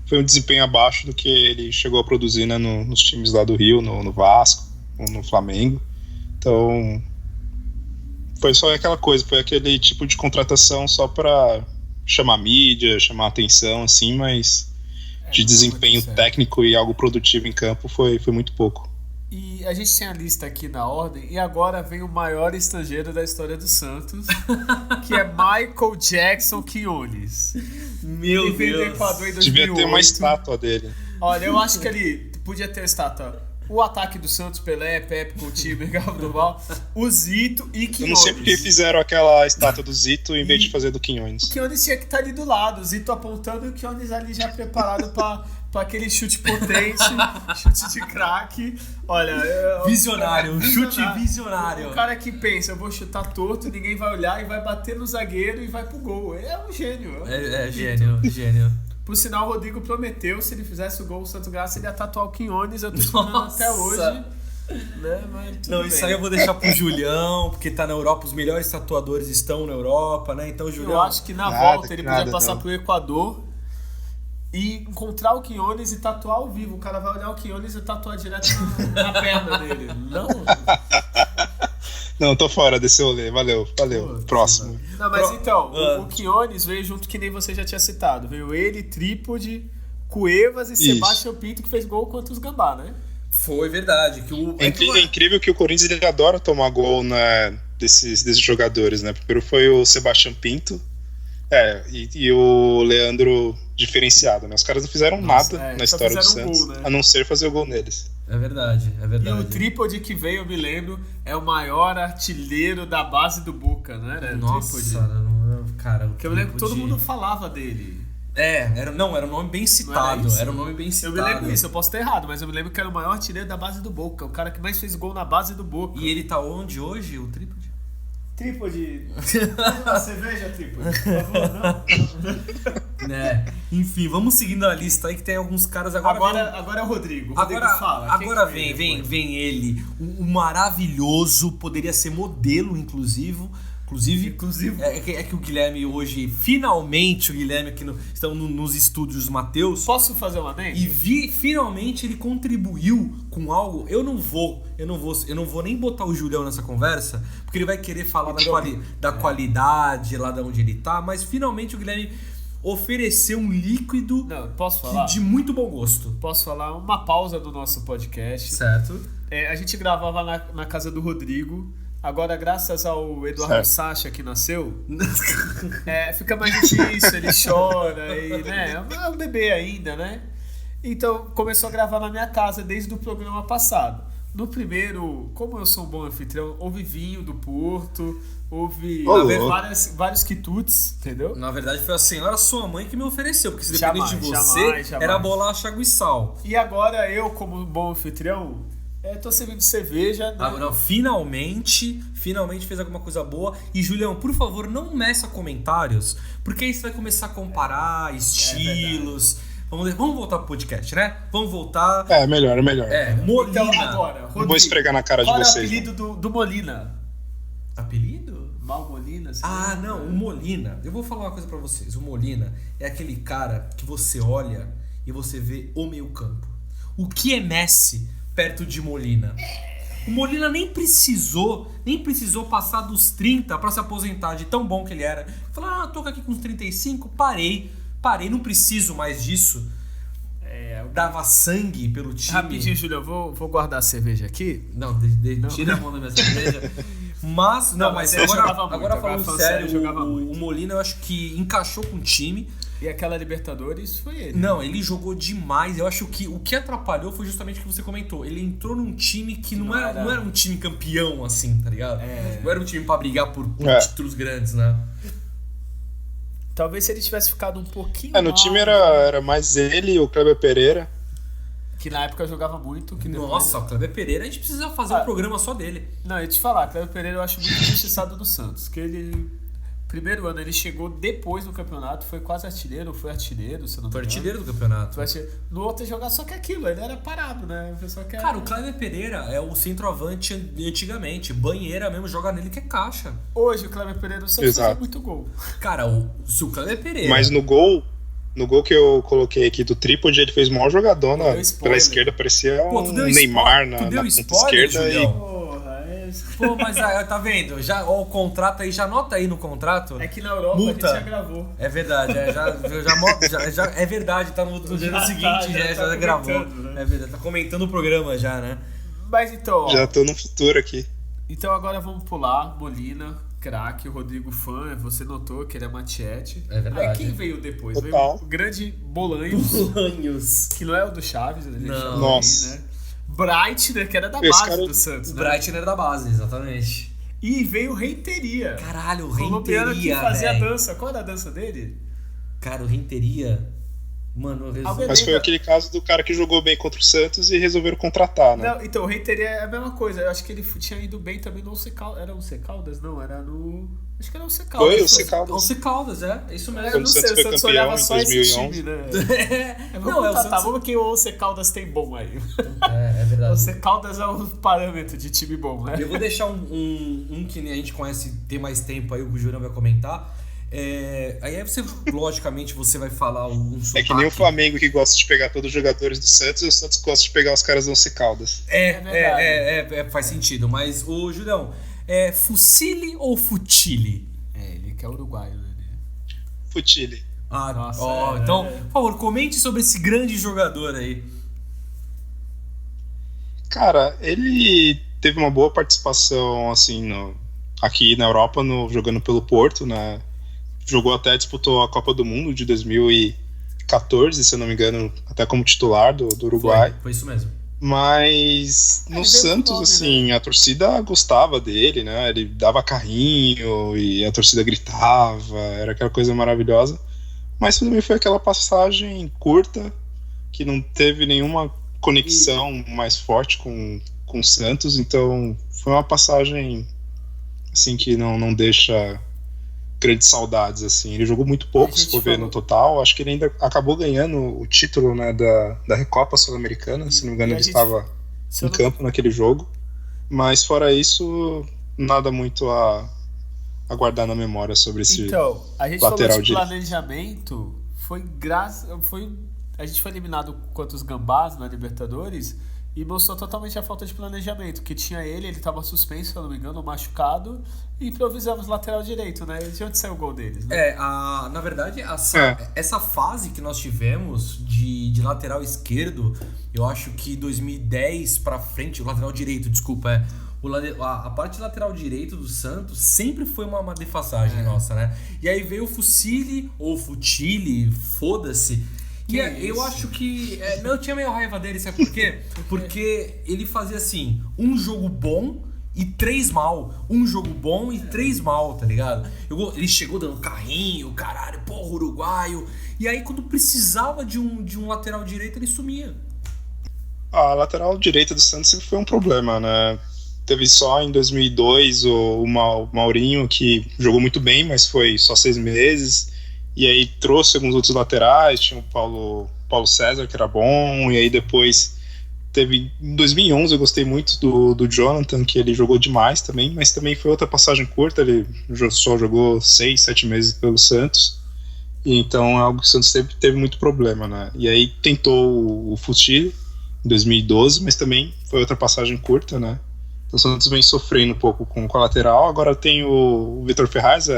Foi um desempenho abaixo do que ele chegou a produzir, né, nos times lá do Rio, no Vasco, no Flamengo. Então, foi só aquela coisa, foi aquele tipo de contratação só para chamar mídia, chamar atenção, assim, mas de desempenho técnico e algo produtivo em campo foi muito pouco. E a gente tem a lista aqui na ordem, e agora vem o maior estrangeiro da história do Santos, que é Michael Jackson Quinones. Meu Ele veio do Deus. Equador em 2008. Devia ter uma estátua dele. Olha, eu acho que ele podia ter estátua. O ataque do Santos, Pelé, Pepe, Coutinho, Miguel Duval, o Zito e Quinones. Eu não sei porque fizeram aquela estátua do Zito em vez de fazer do Quinones. O Quinones tinha que estar ali do lado, o Zito apontando e o Quinones ali já preparado para aquele chute potente, chute de craque. Olha, visionário, um chute visionário. O cara que pensa, eu vou chutar torto, ninguém vai olhar e vai bater no zagueiro e vai pro gol. É um gênio. Gênio. Por sinal, o Rodrigo prometeu, se ele fizesse o gol, o Santos Graça, ele ia tatuar o Quinones. Eu tô esperando até hoje. Né? Mas não, isso aí eu vou deixar pro Julião, porque tá na Europa, os melhores tatuadores estão na Europa, né? Então, Julião... Eu acho que na volta ele podia passar pro Equador e encontrar o Quinones e tatuar ao vivo. O cara vai olhar o Quinones e tatuar direto na perna dele. Não... Não, tô fora desse rolê. Valeu. Próximo. Não, mas então, o Quinones veio junto que nem você já tinha citado. Veio ele, Trípode, Cuevas e Sebastião Pinto, que fez gol contra os Gambá, né? Foi verdade. É incrível que o Corinthians ele adora tomar gol, né, desses jogadores, né? Primeiro foi o Sebastião Pinto e o Leandro diferenciado, né? Os caras não fizeram nada na história do Santos, né? A não ser fazer o gol neles. É verdade. E o Trípode que veio, eu me lembro, é o maior artilheiro da base do Boca, né? Nossa, cara. Porque eu lembro que todo mundo falava dele. Era um nome bem citado. Era um nome bem citado. Eu me lembro disso, eu posso estar errado, mas eu me lembro que era o maior artilheiro da base do Boca, o cara que mais fez gol na base do Boca. E ele tá onde hoje, o Trípode? Trípode. Cerveja, Trípode. Por favor, não. Né? Enfim, vamos seguindo a lista aí que tem alguns caras agora é o Rodrigo. Agora vem ele, o maravilhoso, poderia ser modelo, inclusive. É que o Guilherme hoje, finalmente o Guilherme aqui estão nos estúdios Matheus. Posso fazer uma adendo? E finalmente ele contribuiu com algo. Eu não vou nem botar o Julião nessa conversa, porque ele vai querer falar da qualidade lá de onde ele tá, mas finalmente o Guilherme oferecer um líquido Não, posso falar? de muito bom gosto. Posso falar uma pausa do nosso podcast. Certo. A gente gravava na casa do Rodrigo. Agora, graças ao Eduardo Certo. Sacha que nasceu, fica mais difícil, ele chora, e, né? É um bebê ainda, né? Então, começou a gravar na minha casa desde o programa passado. No primeiro, como eu sou um bom anfitrião, houve vinho do Porto, houve vários quitutes, entendeu? Na verdade, foi a senhora sua mãe que me ofereceu, porque se dependesse de Jamais, você, jamais. era bolacha, água e sal. E agora eu, como bom anfitrião, tô servindo cerveja, né? Agora, finalmente fez alguma coisa boa. E, Julião, por favor, não meça comentários, porque aí você vai começar a comparar estilos. Vamos voltar pro podcast, né? Vamos voltar. É, melhor. Molina. Então, agora, Rodrigo, Não vou esfregar na cara de qual vocês. é o apelido do Molina? Apelido? Mal Molina? Assim, Ah, não, o Molina. Eu vou falar uma coisa pra vocês. O Molina é aquele cara que você olha e você vê o meio-campo. O que é Messi perto de Molina? O Molina nem precisou passar dos 30 pra se aposentar, de tão bom que ele era. Falar, tô aqui com os 35, parei, não preciso mais disso. Eu dava sangue pelo time. Rapidinho, Júlio, eu vou guardar a cerveja aqui. Não, tira a mão da minha cerveja. Mas ele jogava muito, agora falando falando sério, sério, jogava o muito. Molina eu acho que encaixou com o time. E aquela Libertadores foi ele. Não, ele jogou demais. Eu acho que o que atrapalhou foi justamente o que você comentou. Ele entrou num time que não era um time campeão, assim, tá ligado? Não era um time pra brigar por títulos grandes, né? Talvez se ele tivesse ficado um pouquinho No time era mais ele e o Kleber Pereira. Que na época jogava muito. Que Nossa, o Kleber Pereira, a gente precisa fazer um programa só dele. Não, eu ia te falar, Kleber Pereira eu acho muito injustiçado do Santos. Que ele... Primeiro ano, ele chegou depois do campeonato, foi quase artilheiro, foi artilheiro, se não me Foi engano. artilheiro do campeonato. No outro jogar só que aquilo, ele era parado, né? Cara, o Kleber Pereira é o centroavante antigamente. Banheira mesmo, joga nele que é caixa. Hoje o Kleber Pereira só fazia muito gol. Cara, se o Kleber Pereira... Mas no gol que eu coloquei aqui do Trípode, ele fez o maior jogador pela esquerda, parecia um Neymar na ponta esquerda. Pô, mas tá vendo? Já, o contrato aí, já anota aí no contrato. É que na Europa multa. a gente já gravou. É verdade, já é verdade, tá no dia seguinte, já gravou. Né? É verdade, tá comentando o programa já, né? Mas então, já tô no futuro aqui. Então agora vamos pular, Molina, craque, o Rodrigo fã, você notou que ele é Machete. É verdade. Aí quem veio depois? Total. Veio o grande Bolanhos. Que não é o do Chaves, ele não. Nossa. Aí, né? Breitner, que era da base do Santos. O Breitner era da base, exatamente. E veio o Renteria. Caralho, o colombiano Renteria, que fazia a dança. Qual era a dança dele? Cara, o Renteria... Mano, mas foi aquele caso do cara que jogou bem contra o Santos e resolveram contratar, né? Não, então, o Renteria é a mesma coisa. Eu acho que ele tinha ido bem também no Once Caldas. Era o Once Caldas? Não, era no... Acho que era o Once Caldas. Foi o Once Caldas. Once Caldas, é isso mesmo. Quando o Santos foi campeão em 2011. Vamos que o Once Caldas tem bom aí. É verdade. O Once Caldas é um parâmetro de time bom, né? Eu vou deixar um que a gente conhece, tem mais tempo aí, o Julião vai comentar. Aí você, logicamente, você vai falar um sotaque. É que nem o Flamengo que gosta de pegar todos os jogadores do Santos e o Santos gosta de pegar os caras do Once Caldas. Faz sentido. Mas, o Julião, Fucile ou Futile? Ele que é uruguaio, né? Futile. Então, por favor, comente sobre esse grande jogador aí. Cara, ele teve uma boa participação, assim, aqui na Europa, jogando pelo Porto, né? Jogou disputou a Copa do Mundo de 2014, se eu não me engano, até como titular do Uruguai. Foi isso mesmo. Mas no Santos, assim, né? A torcida gostava dele, né? Ele dava carrinho e a torcida gritava, era aquela coisa maravilhosa. Mas também foi aquela passagem curta, que não teve nenhuma conexão mais forte com o Santos, então foi uma passagem, assim, que não deixa grandes saudades, assim. Ele jogou muito pouco, se for ver no total. Acho que ele ainda acabou ganhando o título, né, da Recopa Sul-Americana, se não me engano ele estava em campo naquele jogo. Mas fora isso, nada muito a guardar na memória sobre esse lateral direito. Então, a gente falou de planejamento, a gente foi eliminado contra os Gambás na Libertadores, E mostrou totalmente a falta de planejamento, que tinha ele estava suspenso, se eu não me engano, machucado, e improvisamos lateral direito, né? De onde saiu o gol deles, né? Na verdade, essa fase que nós tivemos de lateral esquerdo, eu acho que 2010 pra frente, o lateral direito, desculpa, a parte de lateral direito do Santos sempre foi uma defasagem nossa, né? E aí veio o Fucili, ou Futili, foda-se. E eu acho que... eu tinha meio raiva dele, sabe por quê? Porque ele fazia assim, um jogo bom e 3 mal. Um jogo bom e 3 mal, tá ligado? Ele chegou dando carrinho, caralho, porra, uruguaio. E aí quando precisava de um lateral direito, ele sumia. A lateral direita do Santos sempre foi um problema, né? Teve só em 2002 o Maurinho, que jogou muito bem, mas foi só 6 meses. E aí trouxe alguns outros laterais, tinha o Paulo César, que era bom, e aí depois teve... Em 2011 eu gostei muito do Jonathan, que ele jogou demais também, mas também foi outra passagem curta, ele só jogou 6, 7 meses pelo Santos, e então é algo que o Santos sempre teve muito problema, né? E aí tentou o Fucili em 2012, mas também foi outra passagem curta, né? Então o Santos vem sofrendo um pouco com a lateral. Agora tem o Vitor Ferraz,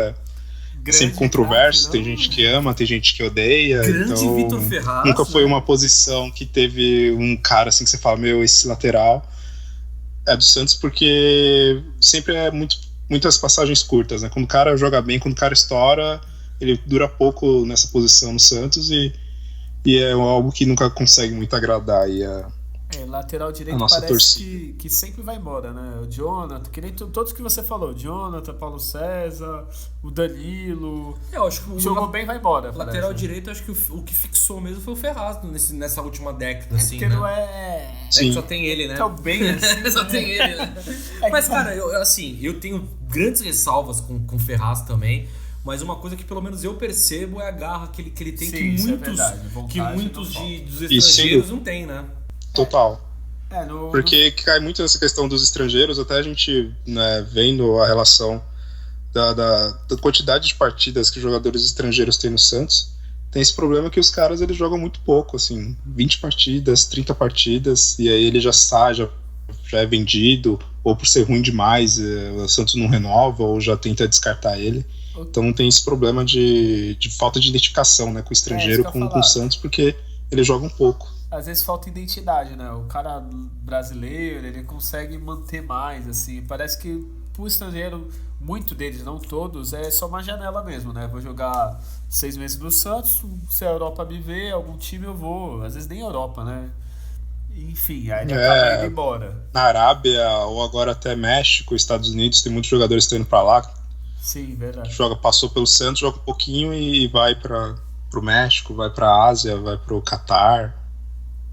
sempre controverso, tem gente que ama, tem gente que odeia. Grande então, Vitor Ferraz. Nunca foi uma posição que teve um cara assim que você fala, esse lateral é do Santos, porque sempre é muitas passagens curtas, né? Quando o cara joga bem, quando o cara estoura, ele dura pouco nessa posição no Santos e é algo que nunca consegue muito agradar aí lateral direito parece que sempre vai embora, né? O Jonathan, que nem todos que você falou, o Jonathan, Paulo César, o Danilo. Eu acho que o jogou bem, vai embora. Lateral direito, acho que o que fixou mesmo foi o Ferraz nessa última década, assim. Porque não é. Só tem ele, né? Tá bem assim. Só tem ele, né? Mas, cara, eu tenho grandes ressalvas com o Ferraz também. Mas uma coisa que pelo menos eu percebo é a garra que ele tem. Sim, que muitos dos estrangeiros não tem, né? Total. Porque cai muito nessa questão dos estrangeiros, até a gente, né, vendo a relação da quantidade de partidas que os jogadores estrangeiros têm no Santos, tem esse problema que os caras eles jogam muito pouco, assim, 20 partidas, 30 partidas, e aí ele já sai, já é vendido, ou por ser ruim demais, o Santos não renova, ou já tenta descartar ele. Então tem esse problema de falta de identificação, né, com o estrangeiro, com o Santos, porque eles jogam pouco. Às vezes falta identidade, né? O cara brasileiro, ele consegue manter mais, assim. Parece que pro estrangeiro, muito deles, não todos, é só uma janela mesmo, né? Vou jogar 6 meses no Santos, se a Europa me vê, algum time eu vou. Às vezes nem Europa, né? Enfim, aí ele acaba indo embora. Na Arábia, ou agora até México, Estados Unidos, tem muitos jogadores que estão indo pra lá. Sim, verdade. Passou pelo Santos, joga um pouquinho e vai pro México, vai pra Ásia, vai pro Catar.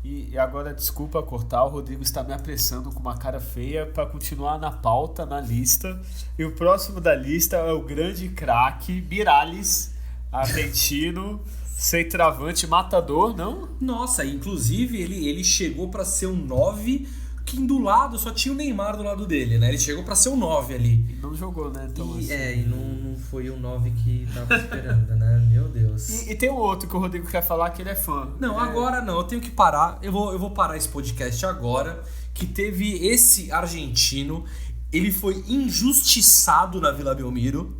E agora, desculpa cortar, o Rodrigo está me apressando com uma cara feia para continuar na pauta, na lista. E o próximo da lista é o grande craque Miralles, argentino, centroavante, matador, não? Nossa, inclusive ele chegou para ser um 9, que do lado só tinha o Neymar do lado dele, né? Ele chegou para ser um 9 ali. E não jogou, né? Então, e não foi o 9 que tava esperando, né? Meu Deus. E tem um outro que o Rodrigo quer falar que ele é fã. Não, agora não, eu tenho que parar. Eu vou parar esse podcast agora, que teve esse argentino, ele foi injustiçado na Vila Belmiro,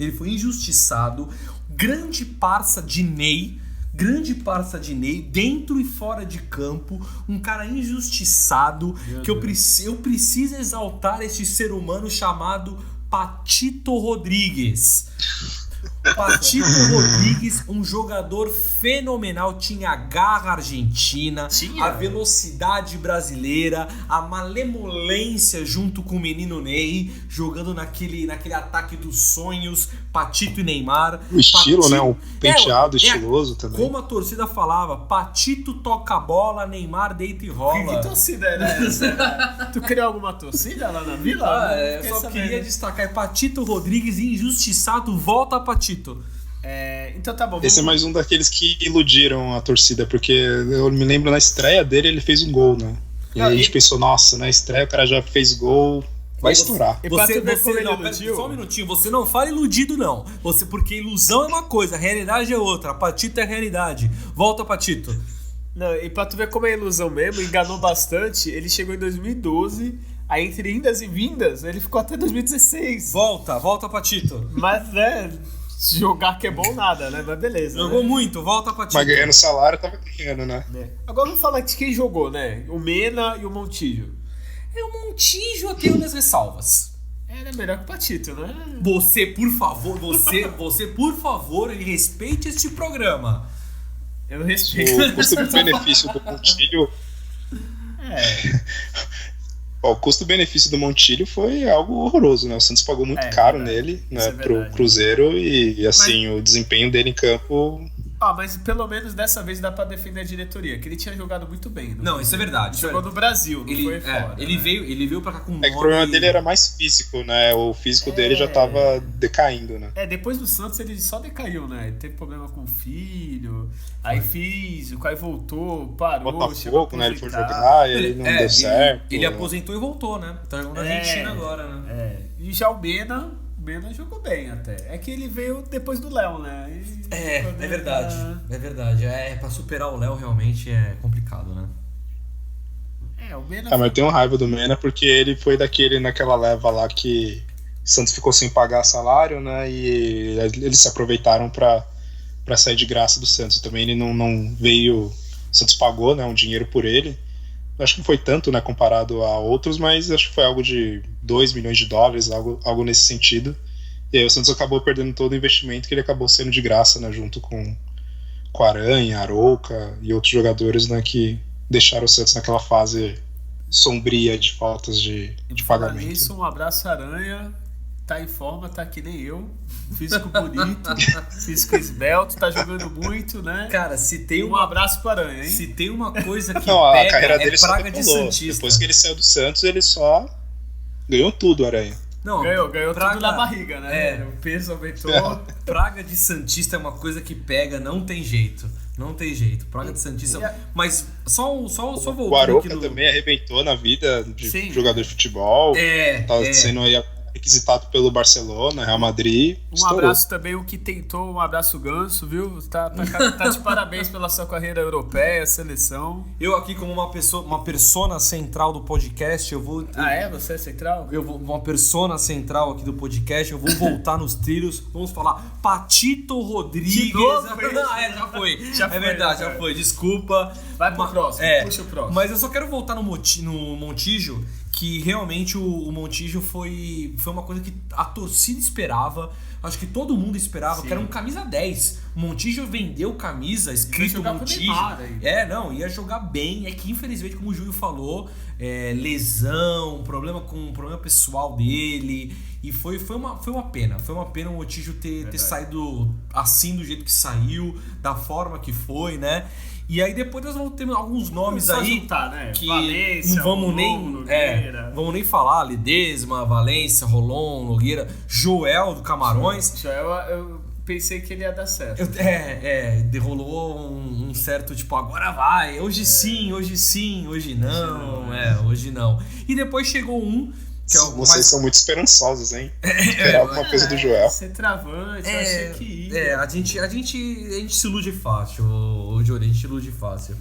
grande parça de Ney, dentro e fora de campo, um cara injustiçado, que eu preciso exaltar este ser humano chamado Patito Rodrigues. Patito Rodrigues, um jogador fenomenal, tinha a garra argentina, a velocidade brasileira, a malemolência junto com o menino Ney, jogando naquele ataque dos sonhos, Patito e Neymar. O estilo, né? O penteado estiloso também. Como a torcida falava, Patito toca a bola, Neymar deita e rola. Que torcida era essa? Tu criou alguma torcida lá na Vila? Eu só queria destacar, Patito Rodrigues injustiçado, volta Patito. Então tá bom. Esse é mais um daqueles que iludiram a torcida, porque eu me lembro na estreia dele, ele fez um gol, né? E aí a gente pensou, nossa, na estreia o cara já fez gol, vai estourar. Só um minutinho, você não fala iludido não, porque ilusão é uma coisa, realidade é outra, Patito é realidade. Volta, Patito. Não, e pra tu ver como é ilusão mesmo, enganou bastante, ele chegou em 2012, aí entre indas e vindas, ele ficou até 2016. Volta, Patito. Mas, né, jogar que é bom nada, né? Mas beleza. Jogou né? muito, volta, Patito. Mas ganhando salário tava ganhando, né? Agora vamos falar de quem jogou, né? O Mena e o Montijo. O Montijo eu tenho minhas ressalvas. Ele é melhor que o Patito, né? Você, por favor, respeite este programa. Eu respeito. O custo-benefício do Montijo... O custo-benefício do Montijo foi algo horroroso, né? O Santos pagou muito caro nele, né, pro Cruzeiro e assim, o desempenho dele em campo... Mas pelo menos dessa vez dá pra defender a diretoria, que ele tinha jogado muito bem. Não, isso é verdade. Jogou no Brasil, não foi fora. Ele veio pra cá com que o problema dele era mais físico, né? O físico dele já tava decaindo, né? Depois do Santos ele só decaiu, né? Ele teve problema com o filho, aí físico, aí voltou, parou, Botafogo, né? Ele foi jogar e ele não deu certo. Ele aposentou e voltou, né? Tá jogando na Argentina agora, né? E já o Mena jogou bem até. É que ele veio depois do Léo, né? É verdade. É verdade. Pra superar o Léo realmente é complicado, né? O Mena. Mas eu tenho raiva do Mena porque ele foi naquela leva lá que o Santos ficou sem pagar salário, né? E eles se aproveitaram pra sair de graça do Santos. Também ele não veio. O Santos pagou, né, um dinheiro por ele. Acho que não foi tanto, né, comparado a outros, mas acho que foi algo de $2 milhões, algo nesse sentido. E aí o Santos acabou perdendo todo o investimento, que ele acabou sendo de graça, né, junto com Aranha, Arouca e outros jogadores, né, que deixaram o Santos naquela fase sombria de faltas de pagamento. Isso, um abraço, Aranha. Tá em forma, tá que nem eu. Físico bonito, físico esbelto, tá jogando muito, né? Cara, se tem um abraço para Aranha, hein? Se tem uma coisa que não, pega, a carreira dele praga só de Santista. Depois que ele saiu do Santos, ele só ganhou tudo, Aranha. Não, ganhou tudo na barriga, né? O peso aumentou. Praga de Santista é uma coisa que pega, não tem jeito. Não tem jeito. Praga de Santista. Mas só voltando. O Arouca também arrebentou na vida de jogador de futebol. Tá sendo aí requisitado pelo Barcelona, Real Madrid. Um abraço também o que tentou, um abraço Ganso, viu? Tá de parabéns pela sua carreira europeia, seleção. Eu aqui como uma persona central do podcast, eu vou... Você é central? Uma persona central aqui do podcast, eu vou voltar nos trilhos, vamos falar Patito Rodrigues. De novo, já foi. Já foi, desculpa. Vai pro próximo, puxa o próximo. Mas eu só quero voltar no Montijo, que realmente o Montijo foi uma coisa que a torcida esperava, acho que todo mundo esperava, que era um camisa 10. O Montijo vendeu camisa escrito Montijo. Ia jogar bem. É que infelizmente, como o Júlio falou, lesão, problema pessoal dele. E foi uma pena. Foi uma pena o Montijo ter saído assim do jeito que saiu, da forma que foi, né? E aí depois nós vamos ter alguns nomes aí juntar, né? Que Valência, não vamos Rolon, nem falar, Ledesma, Valência, Rolon, Nogueira, Joel do Camarões. Joel, eu pensei que ele ia dar certo. Rolou um certo tipo, agora vai, hoje sim, hoje não, hoje não. E depois chegou um que vocês são muito esperançosos, hein? Esperar alguma coisa do Joel. Ser travante, eu achei que ia. A gente se ilude fácil, o Júlio, a gente ilude fácil.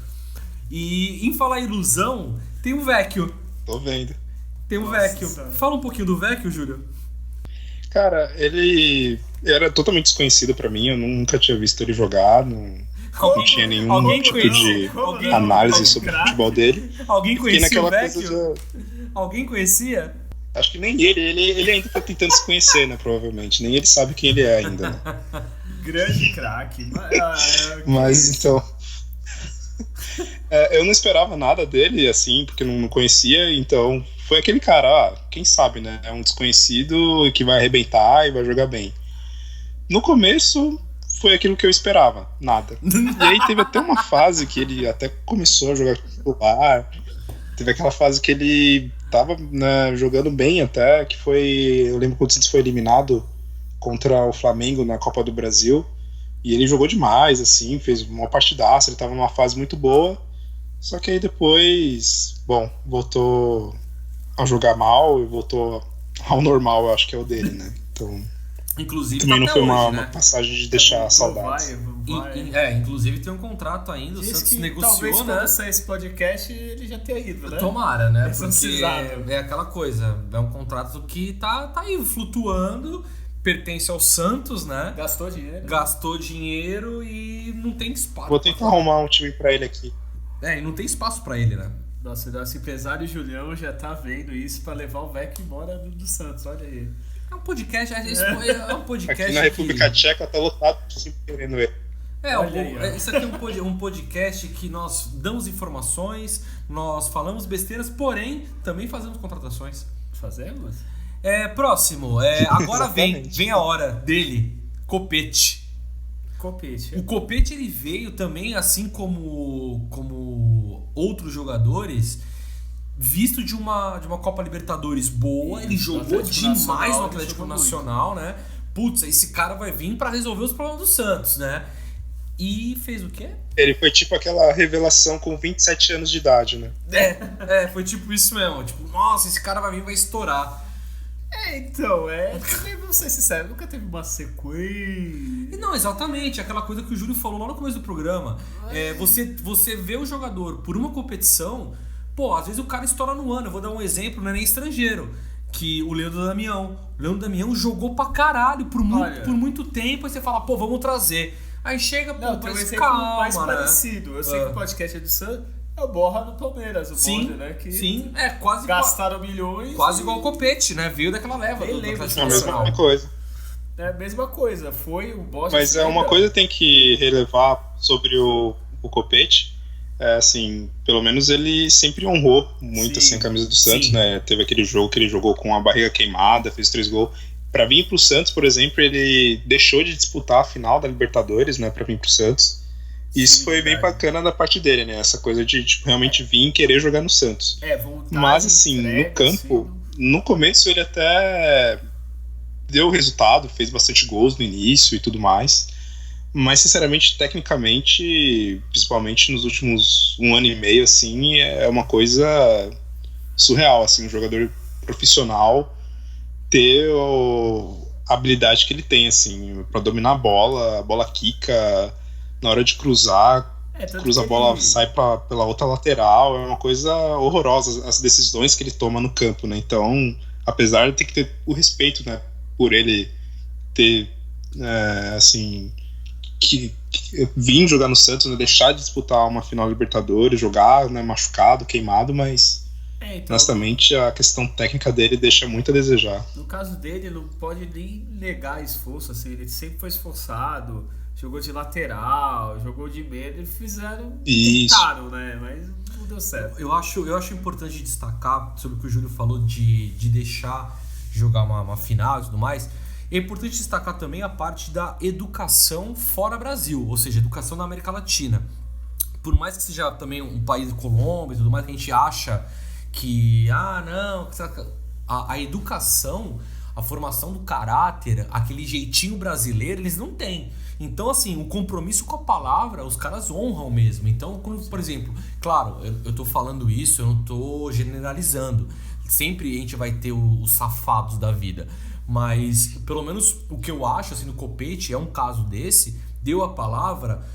E em falar em ilusão, tem o Vecchio. Tô vendo. Tem o Vecchio. Fala um pouquinho do Vecchio, Júlio. Cara, ele era totalmente desconhecido pra mim, eu nunca tinha visto ele jogar, não tinha nenhum tipo de análise sobre o futebol dele. Alguém conhecia o Vecchio? Alguém conhecia? Acho que nem ele ainda tá tentando se conhecer, né, provavelmente. Nem ele sabe quem ele é ainda, né? Grande craque. Mas então... eu não esperava nada dele, assim, porque não conhecia, então foi aquele cara, quem sabe, né? É um desconhecido que vai arrebentar e vai jogar bem. No começo, foi aquilo que eu esperava, nada. E aí teve até uma fase que ele até começou a jogar titular. Teve aquela fase que ele tava, né, jogando bem até, que foi... Eu lembro quando o Santos foi eliminado contra o Flamengo na Copa do Brasil. E ele jogou demais, assim, fez uma partidaça, ele tava numa fase muito boa. Só que aí depois, voltou a jogar mal e voltou ao normal, eu acho que é o dele, né? Então... Inclusive Também tá não até foi hoje, uma né? passagem de deixar saudades. Inclusive tem um contrato ainda, o Diz Santos que negociou, talvez né? quando sair esse podcast ele já tenha ido, né? Tomara, né? Porque Exorcizado. é aquela coisa, é um contrato que tá aí flutuando, pertence ao Santos, né? Gastou dinheiro e não tem espaço. Vou tentar arrumar um time pra ele aqui. E não tem espaço pra ele, né? Nosso empresário Julião já tá vendo isso pra levar o Vec embora do Santos, olha aí. É um podcast, é um podcast Aqui na República Tcheca tá lotado de time querendo ele. Isso aqui é um podcast que nós damos informações, nós falamos besteiras, porém também fazemos contratações. Fazemos? Próximo. Agora vem a hora dele, Copete. O Copete ele veio também, assim como outros jogadores, visto de uma Copa Libertadores boa. Ele jogou demais no Atlético Nacional, né? Putz, esse cara vai vir pra resolver os problemas do Santos, né? E fez o quê? Ele foi tipo aquela revelação com 27 anos de idade, né? Foi tipo isso mesmo. Tipo, nossa, esse cara vai vir e vai estourar. Também vou ser sincero, nunca teve uma sequência. Não, exatamente, aquela coisa que o Júlio falou lá no começo do programa. Você vê o jogador por uma competição, às vezes o cara estoura no ano. Eu vou dar um exemplo, não é nem estrangeiro, que o Leandro Damião. O Leandro Damião jogou pra caralho por muito tempo, aí você fala, vamos trazer. Aí chega, tem um exemplo calma, mais né? parecido. Eu sei que o podcast é do Santos. É o Borra no Palmeiras, Bonde, né? Que sim, quase gastaram milhões. Quase igual o Copete, né? Veio daquela leva do Atlético Nacional. É a mesma coisa. É a mesma coisa. Foi o Borja. Mas uma coisa que tem que relevar sobre o Copete. Assim, pelo menos ele sempre honrou muito assim, a camisa do Santos, né? Teve aquele jogo que ele jogou com a barriga queimada, fez 3 gols. Pra vir pro Santos, por exemplo, ele deixou de disputar a final da Libertadores, né? Pra vir pro Santos. Isso foi bem bacana da parte dele, né? Essa coisa de realmente vir e querer jogar no Santos. Mas assim, no campo, no começo ele até deu resultado, fez bastante gols no início e tudo mais. Mas sinceramente, tecnicamente, principalmente nos últimos 1 ano e meio, assim, é uma coisa surreal, assim, um jogador profissional ter a habilidade que ele tem, assim, pra dominar a bola quica. Na hora de cruzar, cruza a bola, sai pela outra lateral, é uma coisa horrorosa as decisões que ele toma no campo, né? Então, apesar de ter que ter o respeito, né, por ele ter, assim, que vir jogar no Santos, né, deixar de disputar uma final Libertadores, jogar, né, machucado, queimado, mas honestamente a questão técnica dele deixa muito a desejar. No caso dele, não pode nem negar esforço, assim, ele sempre foi esforçado. Jogou de lateral, jogou de meio, eles tentaram, né? Mas não deu certo. Eu acho importante destacar sobre o que o Júlio falou de deixar jogar uma final e tudo mais. É importante destacar também a parte da educação fora Brasil, ou seja, educação na América Latina. Por mais que seja também um país de Colômbia e tudo mais, que a gente acha que, a educação, a formação do caráter, aquele jeitinho brasileiro, eles não têm. Então, assim, o compromisso com a palavra, os caras honram mesmo. Então, quando, por exemplo, claro, eu tô falando isso, eu não tô generalizando. Sempre a gente vai ter os safados da vida. Mas, pelo menos, o que eu acho, assim, no Copete, é um caso desse, deu a palavra,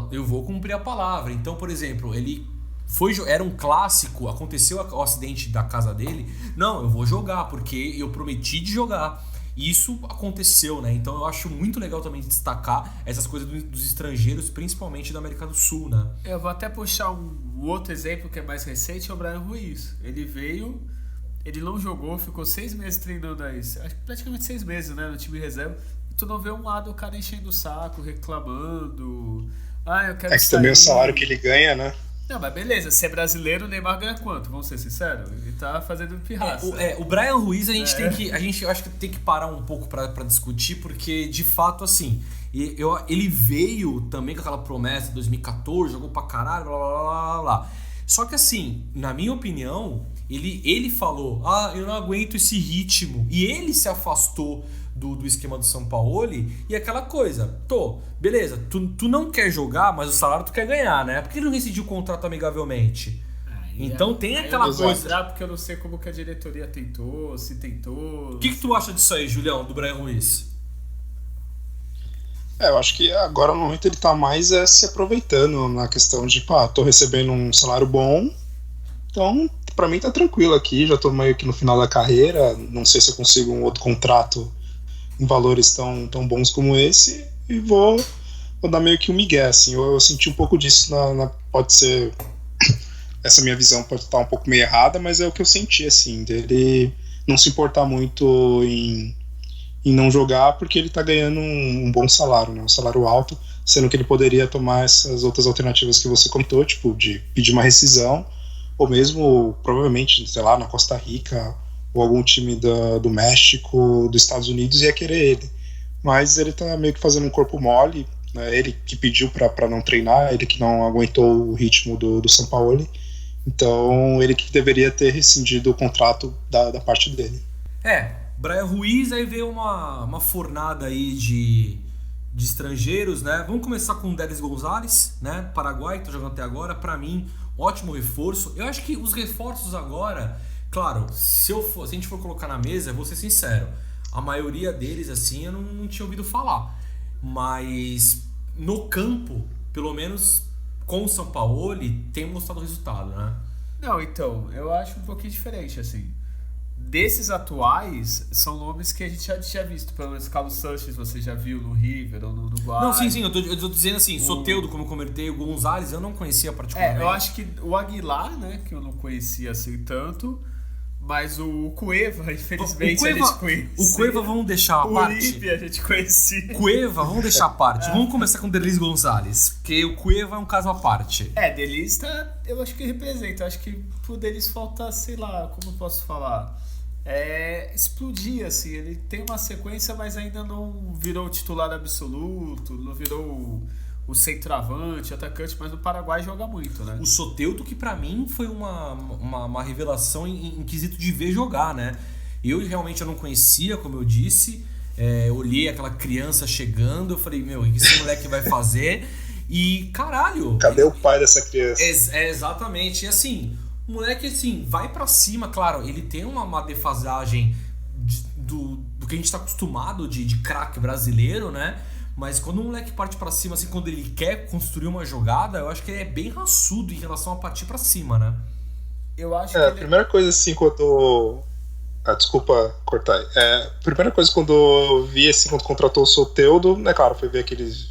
eu vou cumprir a palavra. Então, por exemplo, era um clássico, aconteceu o acidente da casa dele, não, eu vou jogar, porque eu prometi de jogar. E isso aconteceu, né? Então eu acho muito legal também destacar essas coisas dos estrangeiros, principalmente da América do Sul, né? Eu vou até puxar um outro exemplo que é mais recente, é o Brian Ruiz. Ele veio, ele não jogou, ficou 6 meses treinando aí, acho que praticamente 6 meses, né, no time reserva. E tu não vê um lado o cara enchendo o saco, reclamando. Eu quero que também o salário que ele ganha, né? Não, mas beleza, se é brasileiro, o Neymar ganha quanto? Vamos ser sinceros? Ele tá fazendo pirraça. O Brian Ruiz a gente acho que tem que parar um pouco pra discutir, porque de fato, assim, ele veio também com aquela promessa de 2014, jogou pra caralho, blá blá blá blá. Só que assim, na minha opinião, ele falou, eu não aguento esse ritmo, e ele se afastou do esquema do Sampaoli, e aquela coisa, beleza, tu não quer jogar, mas o salário tu quer ganhar, né? Por que ele não rescindiu o contrato amigavelmente? Então tem aquela coisa... Porque eu não sei como que a diretoria tentou, se tentou... O que tu acha disso aí, Julião, do Brian Ruiz? Eu acho que agora no momento ele tá mais se aproveitando na questão de, tô recebendo um salário bom, então pra mim tá tranquilo aqui, já tô meio que no final da carreira, não sei se eu consigo um outro contrato em valores tão bons como esse, e vou dar meio que um migué, assim. Eu senti um pouco disso, pode ser, essa minha visão pode estar um pouco meio errada, mas é o que eu senti, assim, dele não se importar muito em não jogar, porque ele tá ganhando um bom salário, né, um salário alto, sendo que ele poderia tomar essas outras alternativas que você comentou, tipo, de pedir uma rescisão, ou mesmo, provavelmente, sei lá, na Costa Rica, ou algum time do México, dos Estados Unidos, ia querer ele. Mas ele tá meio que fazendo um corpo mole, né? Ele que pediu pra não treinar, ele que não aguentou o ritmo do Sampaoli, então ele que deveria ter rescindido o contrato da parte dele. Brian Ruiz, aí veio uma fornada aí de estrangeiros, né? Vamos começar com o Denis Gonzalez, né? Paraguai, que tá jogando até agora, pra mim, ótimo reforço. Eu acho que os reforços agora, claro, se a gente for colocar na mesa, eu vou ser sincero, a maioria deles, assim, eu não tinha ouvido falar. Mas no campo, pelo menos com o Sampaoli, tem mostrado resultado, né? Não, então, eu acho um pouquinho diferente, assim. Desses atuais, são nomes que a gente já tinha visto. Pelo menos Carlos Sanches você já viu no River ou no Uruguai. Não, sim, eu tô dizendo assim, Soteldo, como eu comentei, o Gonzalez eu não conhecia particularmente. Eu acho que o Aguilar, né, que eu não conhecia assim tanto, mas o Cueva, infelizmente, a gente conhecia. O Cueva vamos deixar a parte. O Uribe a gente conhecia. Cueva, vamos deixar a parte. Vamos começar com o Denis Gonzalez, porque o Cueva é um caso à parte. Denis eu acho que representa. Eu acho que pro Denis falta, sei lá, como eu posso falar... explodir, assim, ele tem uma sequência, mas ainda não virou titular absoluto, não virou o centroavante, atacante, mas no Paraguai joga muito, né? O Soteldo, que pra mim foi uma revelação em quesito de ver jogar, né? Eu realmente não conhecia, como eu disse, olhei aquela criança chegando, eu falei, o que esse moleque vai fazer? E, caralho... Cadê o pai dessa criança? Exatamente, e assim... O moleque, assim, vai pra cima, claro, ele tem uma defasagem do que a gente tá acostumado de craque brasileiro, né? Mas quando o moleque parte pra cima, assim, quando ele quer construir uma jogada, eu acho que ele é bem raçudo em relação a partir pra cima, né? Eu acho que a primeira coisa, assim, quando... desculpa cortar aí. Primeira coisa, quando eu vi, assim, quando contratou o Soteldo, né, claro, foi ver aqueles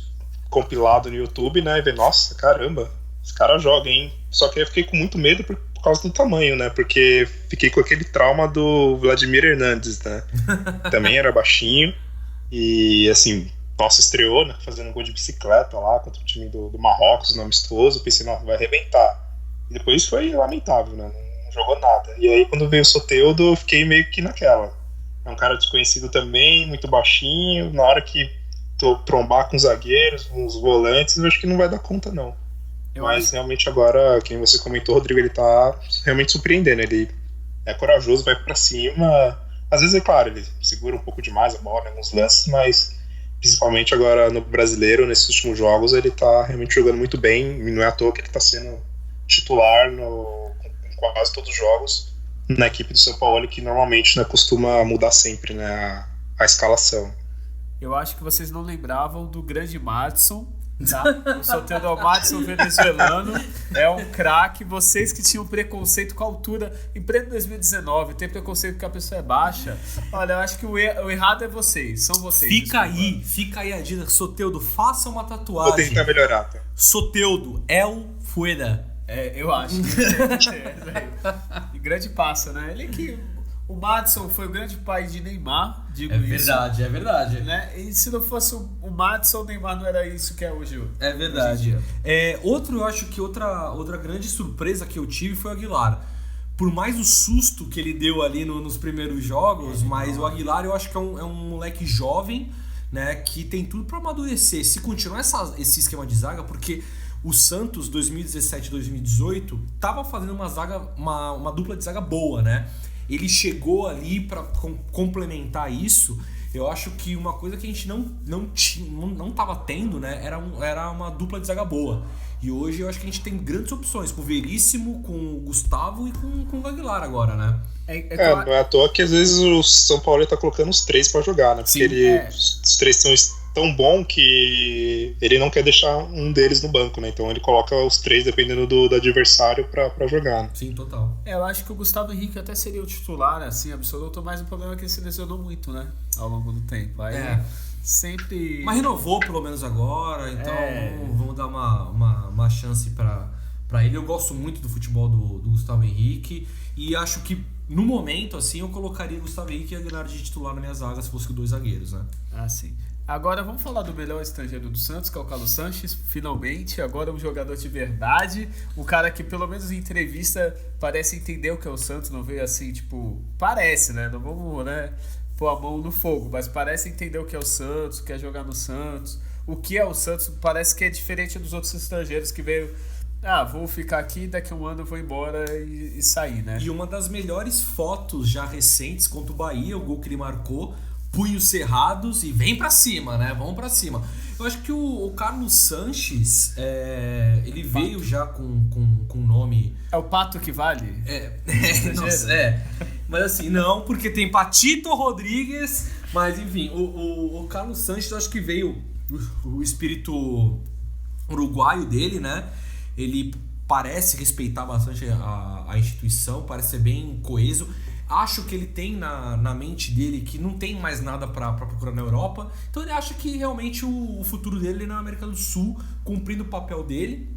compilado no YouTube, né, e ver, nossa, caramba, esse cara joga, hein? Só que eu fiquei com muito medo por causa do tamanho, né? Porque fiquei com aquele trauma do Vladimir Hernandes, né? Também era baixinho e, assim, nossa, estreou, né? Fazendo um gol de bicicleta lá contra o time do Marrocos, no amistoso. Pensei, não, vai arrebentar. E depois foi lamentável, né? Não jogou nada. E aí, quando veio o Soteldo, eu fiquei meio que naquela. É um cara desconhecido também, muito baixinho. Na hora que trombar com os zagueiros, com os volantes, eu acho que não vai dar conta, não. Mas realmente agora, quem você comentou, Rodrigo, ele tá realmente surpreendendo. Ele é corajoso, vai pra cima. Às vezes, é claro, ele segura um pouco demais a bola em alguns lances, mas principalmente agora no brasileiro, nesses últimos jogos, ele tá realmente jogando muito bem. E não é à toa que ele tá sendo titular em quase todos os jogos na equipe do São Paulo, que normalmente, né, costuma mudar sempre, né, a escalação. Eu acho que vocês não lembravam do grande Madison. Tá? O Soteldo é o Madison venezuelano, é um craque. Vocês que tinham preconceito com a altura em pleno 2019, tem preconceito porque a pessoa é baixa. Olha, eu acho que o errado é vocês, são vocês. Fica aí a dica, Soteldo, faça uma tatuagem. Vou tentar melhorar, tá? Soteldo, El Fuera. Eu acho. E grande passa, né? Ele que... O Madison foi o grande pai de Neymar, digo isso. É verdade. Né? E se não fosse o Madison, o Neymar não era isso que é hoje. É verdade. Eu acho que outra grande surpresa que eu tive foi o Aguilar. Por mais o susto que ele deu ali nos primeiros jogos, mas o Aguilar eu acho que é um moleque jovem, né, que tem tudo para amadurecer. Se continuar esse esquema de zaga, porque o Santos 2017-2018 tava fazendo uma dupla de zaga boa, né? Ele chegou ali para complementar isso. Eu acho que uma coisa que a gente não tava tendo, né, era uma dupla de zaga boa. E hoje eu acho que a gente tem grandes opções, com o Veríssimo, com o Gustavo e com o Aguilar agora, né? Não é à toa que às vezes o São Paulo tá colocando os três para jogar, né? Porque os três são tão bom que ele não quer deixar um deles no banco, né? Então ele coloca os 3 dependendo do adversário pra jogar. Né? Sim, total. Eu acho que o Gustavo Henrique até seria o titular, assim, absoluto, mas o problema é que ele se lesionou muito, né? Ao longo do tempo. Aí sempre... Mas renovou pelo menos agora, então vamos dar uma chance pra ele. Eu gosto muito do futebol do Gustavo Henrique e acho que no momento, assim, eu colocaria o Gustavo Henrique e a Aguilar de titular na minha zaga se fosse com 2 zagueiros, né? Ah, sim. Agora vamos falar do melhor estrangeiro do Santos, que é o Carlos Sanches, finalmente. Agora um jogador de verdade, um cara que pelo menos em entrevista parece entender o que é o Santos, não veio assim, tipo, parece, né? Não vamos, né, pôr a mão no fogo, mas parece entender o que é o Santos, quer jogar no Santos. O que é o Santos parece que é diferente dos outros estrangeiros que veio... vou ficar aqui, daqui a um ano eu vou embora e sair, né? E uma das melhores fotos já recentes contra o Bahia, o gol que ele marcou, punhos cerrados e vem pra cima, né? Vamos pra cima. Eu acho que o Carlos Sanches, ele veio já com nome... É o Pato que vale? Mas assim, não, porque tem Patito Rodrigues, mas enfim, o Carlos Sanches, eu acho que veio o espírito uruguaio dele, né? Ele parece respeitar bastante a instituição, parece ser bem coeso. Acho que ele tem na mente dele que não tem mais nada pra procurar na Europa. Então ele acha que realmente o futuro dele é na América do Sul, cumprindo o papel dele,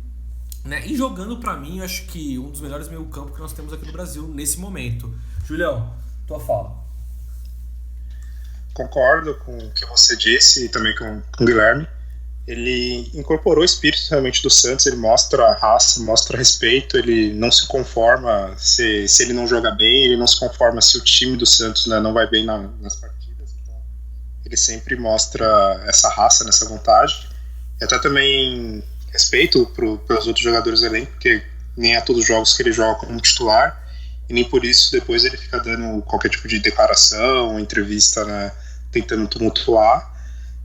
né? E jogando, pra mim, eu acho que um dos melhores meio-campo que nós temos aqui no Brasil nesse momento. Julião, tua fala. Concordo com o que você disse e também com o Guilherme. Ele incorporou o espírito realmente do Santos, ele mostra raça, mostra respeito, ele não se conforma se ele não joga bem, ele não se conforma se o time do Santos, né, não vai bem nas partidas. Então, ele sempre mostra essa raça, essa vontade. E até também respeito pelos outros jogadores do elenco, porque nem é todos os jogos que ele joga como titular, e nem por isso depois ele fica dando qualquer tipo de declaração, entrevista, né, tentando tumultuar.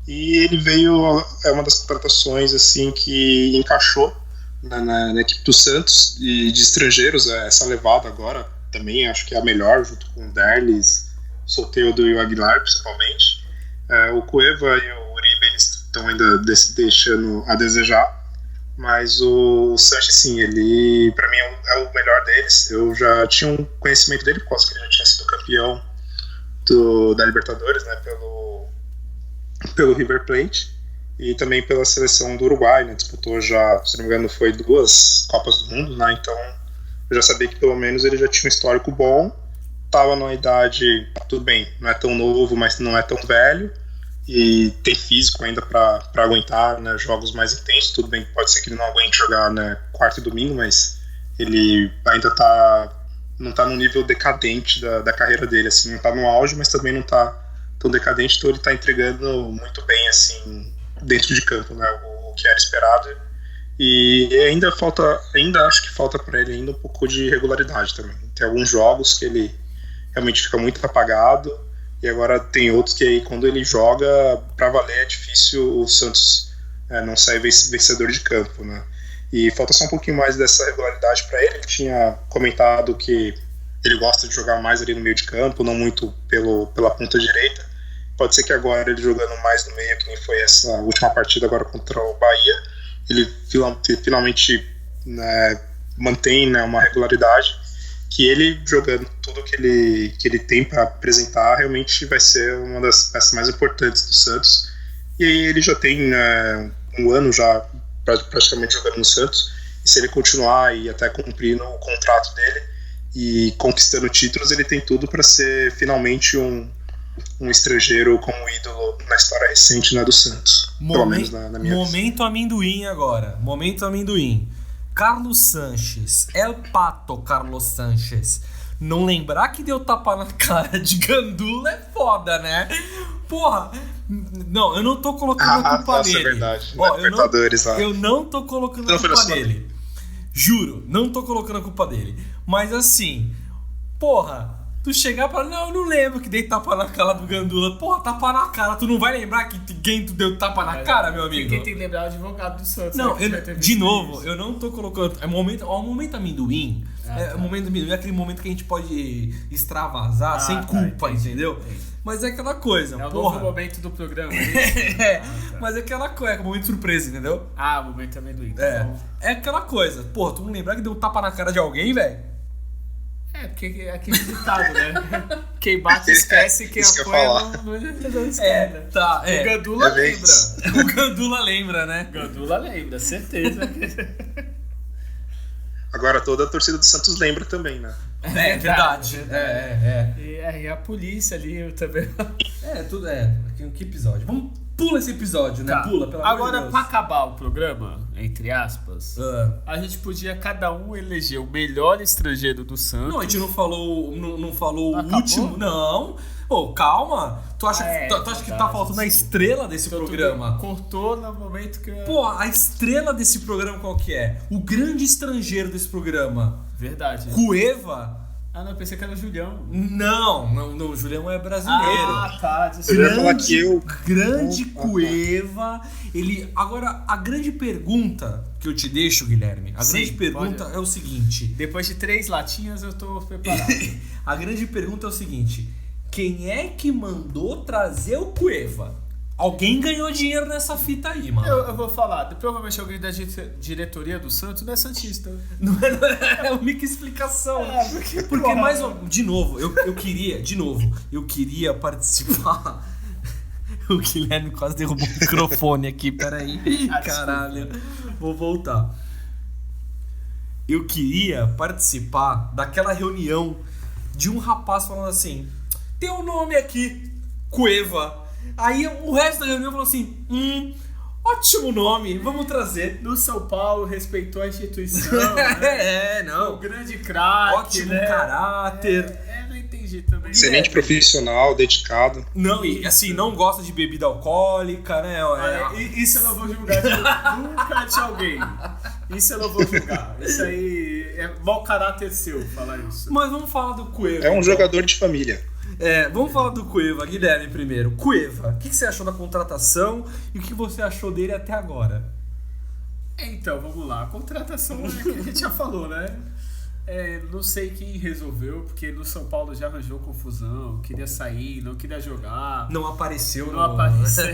E ele veio, é uma das contratações assim que encaixou na equipe do Santos e de estrangeiros, essa levada agora também acho que é a melhor, junto com o Derlis, o Soteldo e o Aguilar principalmente. O Cueva e o Uribe eles estão ainda deixando a desejar, mas o Sanches, sim, ele pra mim é o melhor deles. Eu já tinha um conhecimento dele por causa que ele já tinha sido campeão da Libertadores, né, pelo River Plate e também pela seleção do Uruguai, né? Disputou já, se não me engano, foi 2 Copas do Mundo, né? Então eu já sabia que pelo menos ele já tinha um histórico bom, estava numa idade, tudo bem, não é tão novo, mas não é tão velho e tem físico ainda para aguentar, né, jogos mais intensos. Tudo bem, pode ser que ele não aguente jogar, né, quarta e domingo, mas ele ainda não tá no nível decadente da carreira dele, assim, não tá no auge, mas também não tá tão decadente, então ele está entregando muito bem assim dentro de campo, né, o que era esperado. E ainda acho que falta para ele ainda um pouco de regularidade também. Tem alguns jogos que ele realmente fica muito apagado, e agora tem outros que aí, quando ele joga para valer, é difícil o Santos não sair vencedor de campo, né? E falta só um pouquinho mais dessa regularidade para ele. Ele tinha comentado que ele gosta de jogar mais ali no meio de campo, não muito pela ponta direita. Pode ser que agora ele jogando mais no meio, que nem foi essa última partida agora contra o Bahia, ele finalmente, né, mantém, né, uma regularidade, que ele jogando tudo que ele tem para apresentar realmente vai ser uma das peças mais importantes do Santos. E aí ele já tem, né, um ano já praticamente jogando no Santos, e se ele continuar e até cumprindo o contrato dele e conquistando títulos, ele tem tudo para ser finalmente um estrangeiro como ídolo na história recente, né, do Santos. Pelo menos na minha Momento amendoim agora. Momento amendoim. Carlos Sanches. El Pato Carlos Sanches. Não lembrar que deu tapa na cara de Gandula é foda, né? Porra. Não, eu não tô colocando a culpa nele. É verdade. Eu não tô colocando a culpa nele. Juro, não tô colocando a culpa dele. Mas assim, porra, tu chegar pra... eu não lembro que dei tapa na cara do Gandula. Porra, tapa na cara. Tu não vai lembrar que quem tu deu tapa na cara, meu amigo? Quem tem que lembrar é o advogado do Santos. Não, de novo, eu não tô colocando... É um momento amendoim. É momento do minuto, é aquele momento que a gente pode extravasar sem culpa, entendeu? Mas é aquela coisa, É o porra. novo momento do programa. Mas é aquela coisa, é o momento surpresa, entendeu? O momento amendoim. É aquela coisa, porra, tu não lembrar que deu um tapa na cara de alguém, velho? Porque é aquele ditado, né? Quem bate esquece, quem Isso que eu apoia ia não esquece. Tá, O Gandula lembra. O Gandula lembra, né? Gandula lembra, certeza. Agora toda a torcida do Santos lembra também, né? É verdade. E a polícia ali eu também. Tudo que episódio? Vamos, pula esse episódio, né? Tá. Pula, pelo amor de Agora, Deus. pra acabar o programa, entre aspas, a gente podia cada um eleger o melhor estrangeiro do Santos. Não, a gente não falou o Acabou? último, não. Ô, calma. Tu acha que tá verdade, faltando a desculpa. estrela desse Então, programa? tu cortou no momento que... Pô, a estrela desse programa qual que é? O grande estrangeiro desse programa. Verdade. Cueva? Não, eu pensei que era o Julião. Não, o Julião é brasileiro. Tá, desculpa. Eu ia falar que eu... Grande Cueva. Ele. Agora, a grande pergunta que eu te deixo, Guilherme, a Sim, grande pergunta pode. é o seguinte. Depois de 3 latinhas eu tô preparado. A grande pergunta é o seguinte: quem é que mandou trazer o Cueva? Alguém ganhou dinheiro nessa fita aí, mano. eu vou falar, provavelmente alguém da diretoria do Santos não é santista. Não é uma única explicação. Porque mais de novo, eu queria participar. O Guilherme quase derrubou o microfone aqui, peraí. Caralho. Vou voltar. Eu queria participar daquela reunião de um rapaz falando assim: tem um nome aqui, Cueva. Aí o resto da reunião falou assim: ótimo nome, vamos trazer. No São Paulo respeitou a instituição. Né? Não. Um grande craque, Ótimo né? caráter. Não entendi também. Excelente profissional, dedicado. Não, e assim, não gosta de bebida alcoólica, né? Isso eu não vou julgar nunca de alguém. Isso eu não vou julgar. Isso aí é mau caráter seu falar isso. Mas vamos falar do Cueva. É um jogador de família. Vamos falar do Cueva, Guilherme, primeiro. Cueva, o que você achou da contratação e o que você achou dele até agora? Então, vamos lá. A contratação é que a gente já falou, né? Não sei quem resolveu, porque no São Paulo já arranjou confusão, queria sair, não queria jogar. Não apareceu. Não apareceu.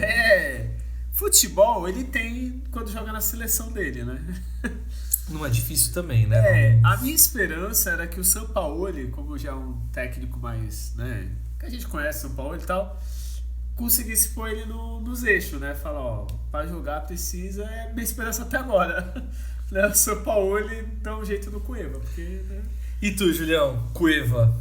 Futebol, ele tem quando joga na seleção dele, né? Não é difícil também, né? A minha esperança era que o Sampaoli, como já é um técnico mais, né, que a gente conhece o Sampaoli e tal, conseguisse pôr ele nos eixos, né? Falar, pra jogar precisa, é minha esperança até agora. Né? O Sampaoli dá um jeito no Cueva, porque... Né? E tu, Julião? Cueva?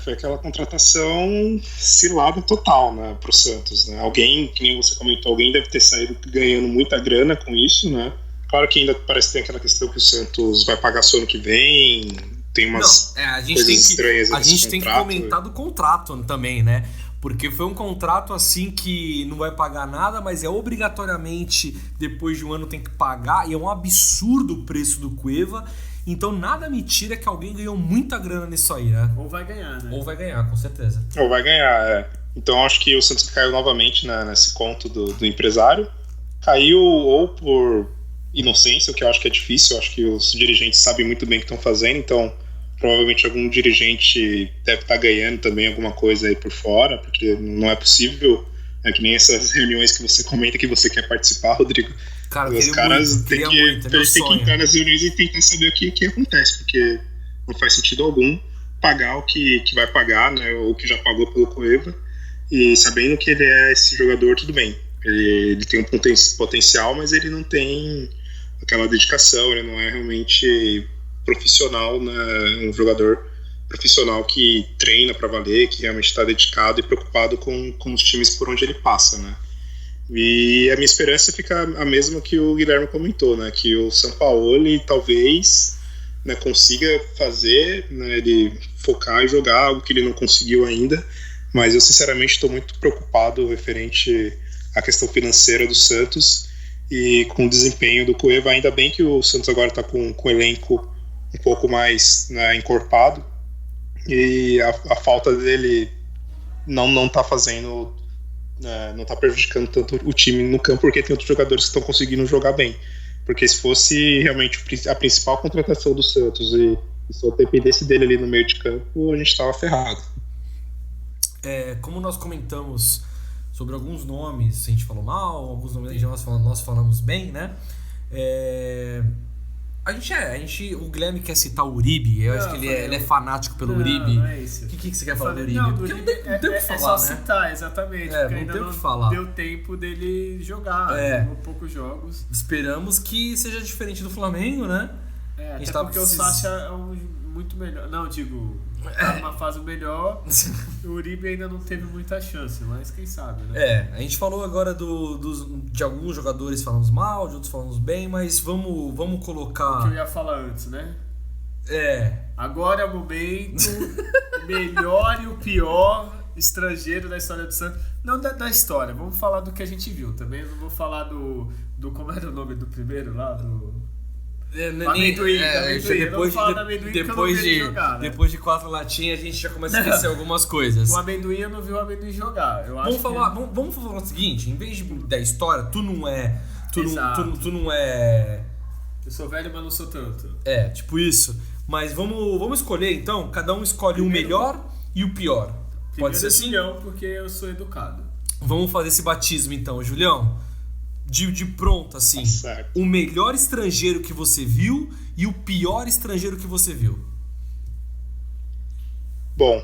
Foi aquela contratação cilada total, né, pro Santos, né? Alguém, que nem você comentou, alguém deve ter saído ganhando muita grana com isso, né? Claro que ainda parece que tem aquela questão que o Santos vai pagar só ano que vem, tem umas coisas estranhas. A gente tem que comentar do contrato também, né? Porque foi um contrato assim que não vai pagar nada, mas é obrigatoriamente depois de um ano tem que pagar, e é um absurdo o preço do Cueva. Então nada me tira que alguém ganhou muita grana nisso aí, né? Ou vai ganhar, né? Ou vai ganhar, com certeza. Ou vai ganhar, Então acho que o Santos caiu novamente nesse conto do empresário. Caiu ou por inocência, o que eu acho que é difícil. Eu acho que os dirigentes sabem muito bem o que estão fazendo, então provavelmente algum dirigente deve estar ganhando também alguma coisa aí por fora, porque não é possível. É que nem essas reuniões que você comenta que você quer participar, Rodrigo. Cara, os caras têm que entrar nas reuniões e tentar saber o que acontece, porque não faz sentido algum pagar o que vai pagar, né, ou que já pagou pelo Cueva, e sabendo que ele é esse jogador, tudo bem. Ele tem um potencial, mas ele não tem aquela dedicação, ele não é realmente profissional, né, um jogador profissional que treina para valer, que realmente está dedicado e preocupado com os times por onde ele passa, né. E a minha esperança fica a mesma que o Guilherme comentou, né, que o Sampaoli talvez, né, consiga fazer, né, ele focar e jogar algo que ele não conseguiu ainda, mas eu sinceramente estou muito preocupado referente à questão financeira do Santos e com o desempenho do Cueva. Ainda bem que o Santos agora está com o elenco um pouco mais, né, encorpado, e a falta dele não está fazendo, não está prejudicando tanto o time no campo, porque tem outros jogadores que estão conseguindo jogar bem. Porque se fosse realmente a principal contratação do Santos e só dependesse dele ali no meio de campo, a gente estava ferrado. Como nós comentamos sobre alguns nomes, a gente falou mal, alguns nomes nós falamos bem, né? O Guilherme quer citar o Uribe, eu acho que ele é fanático pelo Uribe. Não é isso. O que você quer falar do Uribe? Não, porque Uribe não tem o que falar, é só citar, exatamente. Porque ainda não deu tempo dele jogar, jogou poucos jogos. Esperamos que seja diferente do Flamengo, né? Até porque o Sacha é muito melhor. Não, digo, tá numa fase melhor. O Uribe ainda não teve muita chance, mas quem sabe, né? A gente falou agora de alguns jogadores falamos mal, de outros falamos bem, mas vamos colocar... O que eu ia falar antes, né? Agora é o momento, o melhor e o pior estrangeiro da história do Santos. Não da história, vamos falar do que a gente viu também. Não vou falar do como era o nome do primeiro lá, do... Amendoim. Depois de 4 latinhas a gente já começa a esquecer algumas coisas. O Amendoim, eu não vi o Amendoim jogar. Vamos falar o seguinte, em vez da história, tu não é... Tu não é... Eu sou velho, mas não sou tanto. Tipo isso. Mas vamos escolher então, cada um escolhe o melhor e o pior. Pode ser assim? Julião, porque eu sou educado. Vamos fazer esse batismo então, Julião. De pronto, assim, o melhor estrangeiro que você viu e o pior estrangeiro que você viu. Bom,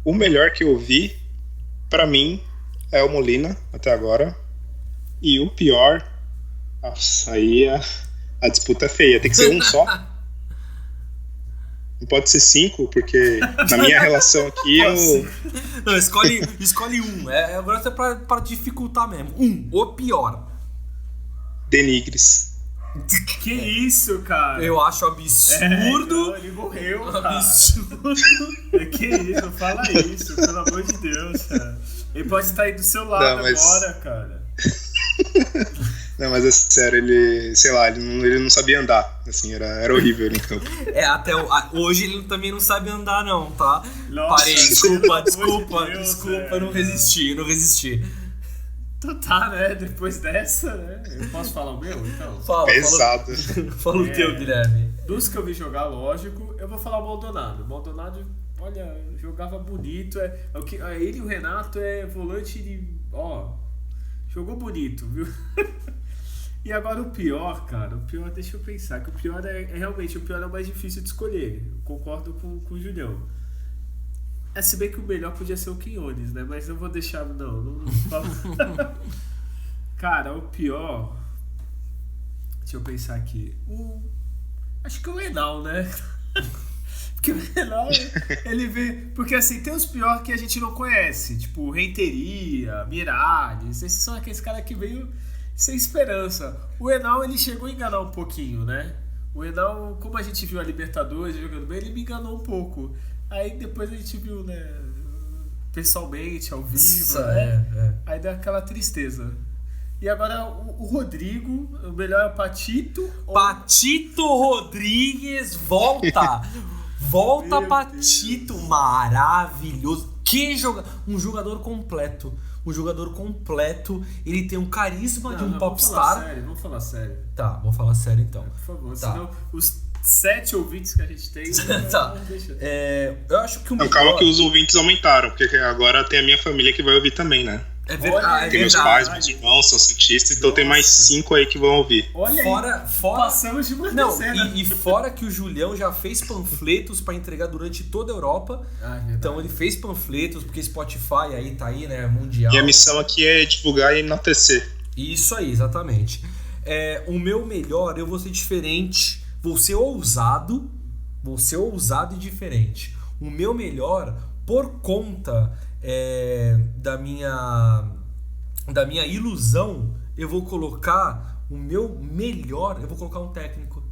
o melhor que eu vi, pra mim, é o Molina, até agora. E o pior, nossa, aí a disputa é feia. Tem que ser um só. Não pode ser 5, porque na minha relação aqui Não, escolhe um. Agora é pra dificultar mesmo. O pior. Denigres. Que isso, cara? Eu acho absurdo. Não, ele morreu, cara. Absurdo. Que isso, não fala isso, pelo amor de Deus, cara. Ele pode estar aí do seu lado agora, cara. Não, mas é sério, ele não sabia andar, assim, era horrível ele em campo. Até hoje ele também não sabe andar não, tá? Nossa, parei, desculpa, não resisti. Então tá, né, depois dessa, né, eu posso falar o meu, então? Pesado. Fala o teu, Guilherme. Dos que eu vi jogar, lógico, eu vou falar o Maldonado. Maldonado, olha, jogava bonito, ele e o Renato volante jogou bonito, viu? E agora o pior, cara, deixa eu pensar, que o pior realmente, o pior é o mais difícil de escolher. Eu concordo com o Julião. Se bem que o melhor podia ser o Quinones, né? Mas eu vou deixar, não falo. Cara, o pior, deixa eu pensar aqui, acho que o Enal, né? Porque o Enal, ele vê... Porque assim, tem os piores que a gente não conhece, tipo Renteria, Miralles, esses são aqueles caras que veio sem esperança. O Enal, ele chegou a enganar um pouquinho, né? O Enal, como a gente viu a Libertadores jogando bem, ele me enganou um pouco. Aí depois a gente viu, né, pessoalmente, ao vivo, né? Aí deu aquela tristeza. E agora o Rodrigo, o melhor é o Patito. Patito Rodrigues volta! Volta Patito, maravilhoso. Um jogador completo. Ele tem um carisma de um popstar. Vamos falar sério. Tá, vou falar sério então. Por favor, tá. Senão os 7 ouvintes que a gente tem... Tá. Eu acho que o melhor... Calma que os ouvintes aumentaram, porque agora tem a minha família que vai ouvir também, né? É verdade. Tem meus pais, meus irmãos são cientistas, então tem mais 5 aí que vão ouvir. Olha fora passamos de uma dezena. E fora que o Julião já fez panfletos pra entregar durante toda a Europa. Então ele fez panfletos, porque Spotify aí tá aí, né, mundial. E a missão aqui é divulgar e enaltecer. Isso aí, exatamente. O meu melhor, eu vou ser diferente, vou ser ousado e diferente. O meu melhor, por conta... da minha ilusão, eu vou colocar o meu melhor, eu vou colocar um técnico.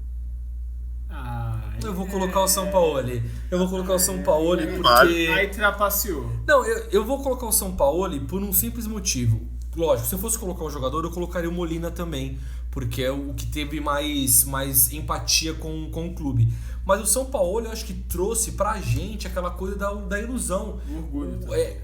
Eu vou colocar o Sampaoli. Porque... Aí trapaceou. Não, eu vou colocar o Sampaoli por um simples motivo. Lógico, se eu fosse colocar um jogador, eu colocaria o Molina também, porque é o que teve mais empatia com o clube. Mas o Sampaoli, eu acho que trouxe pra gente aquela coisa da ilusão. Orgulho.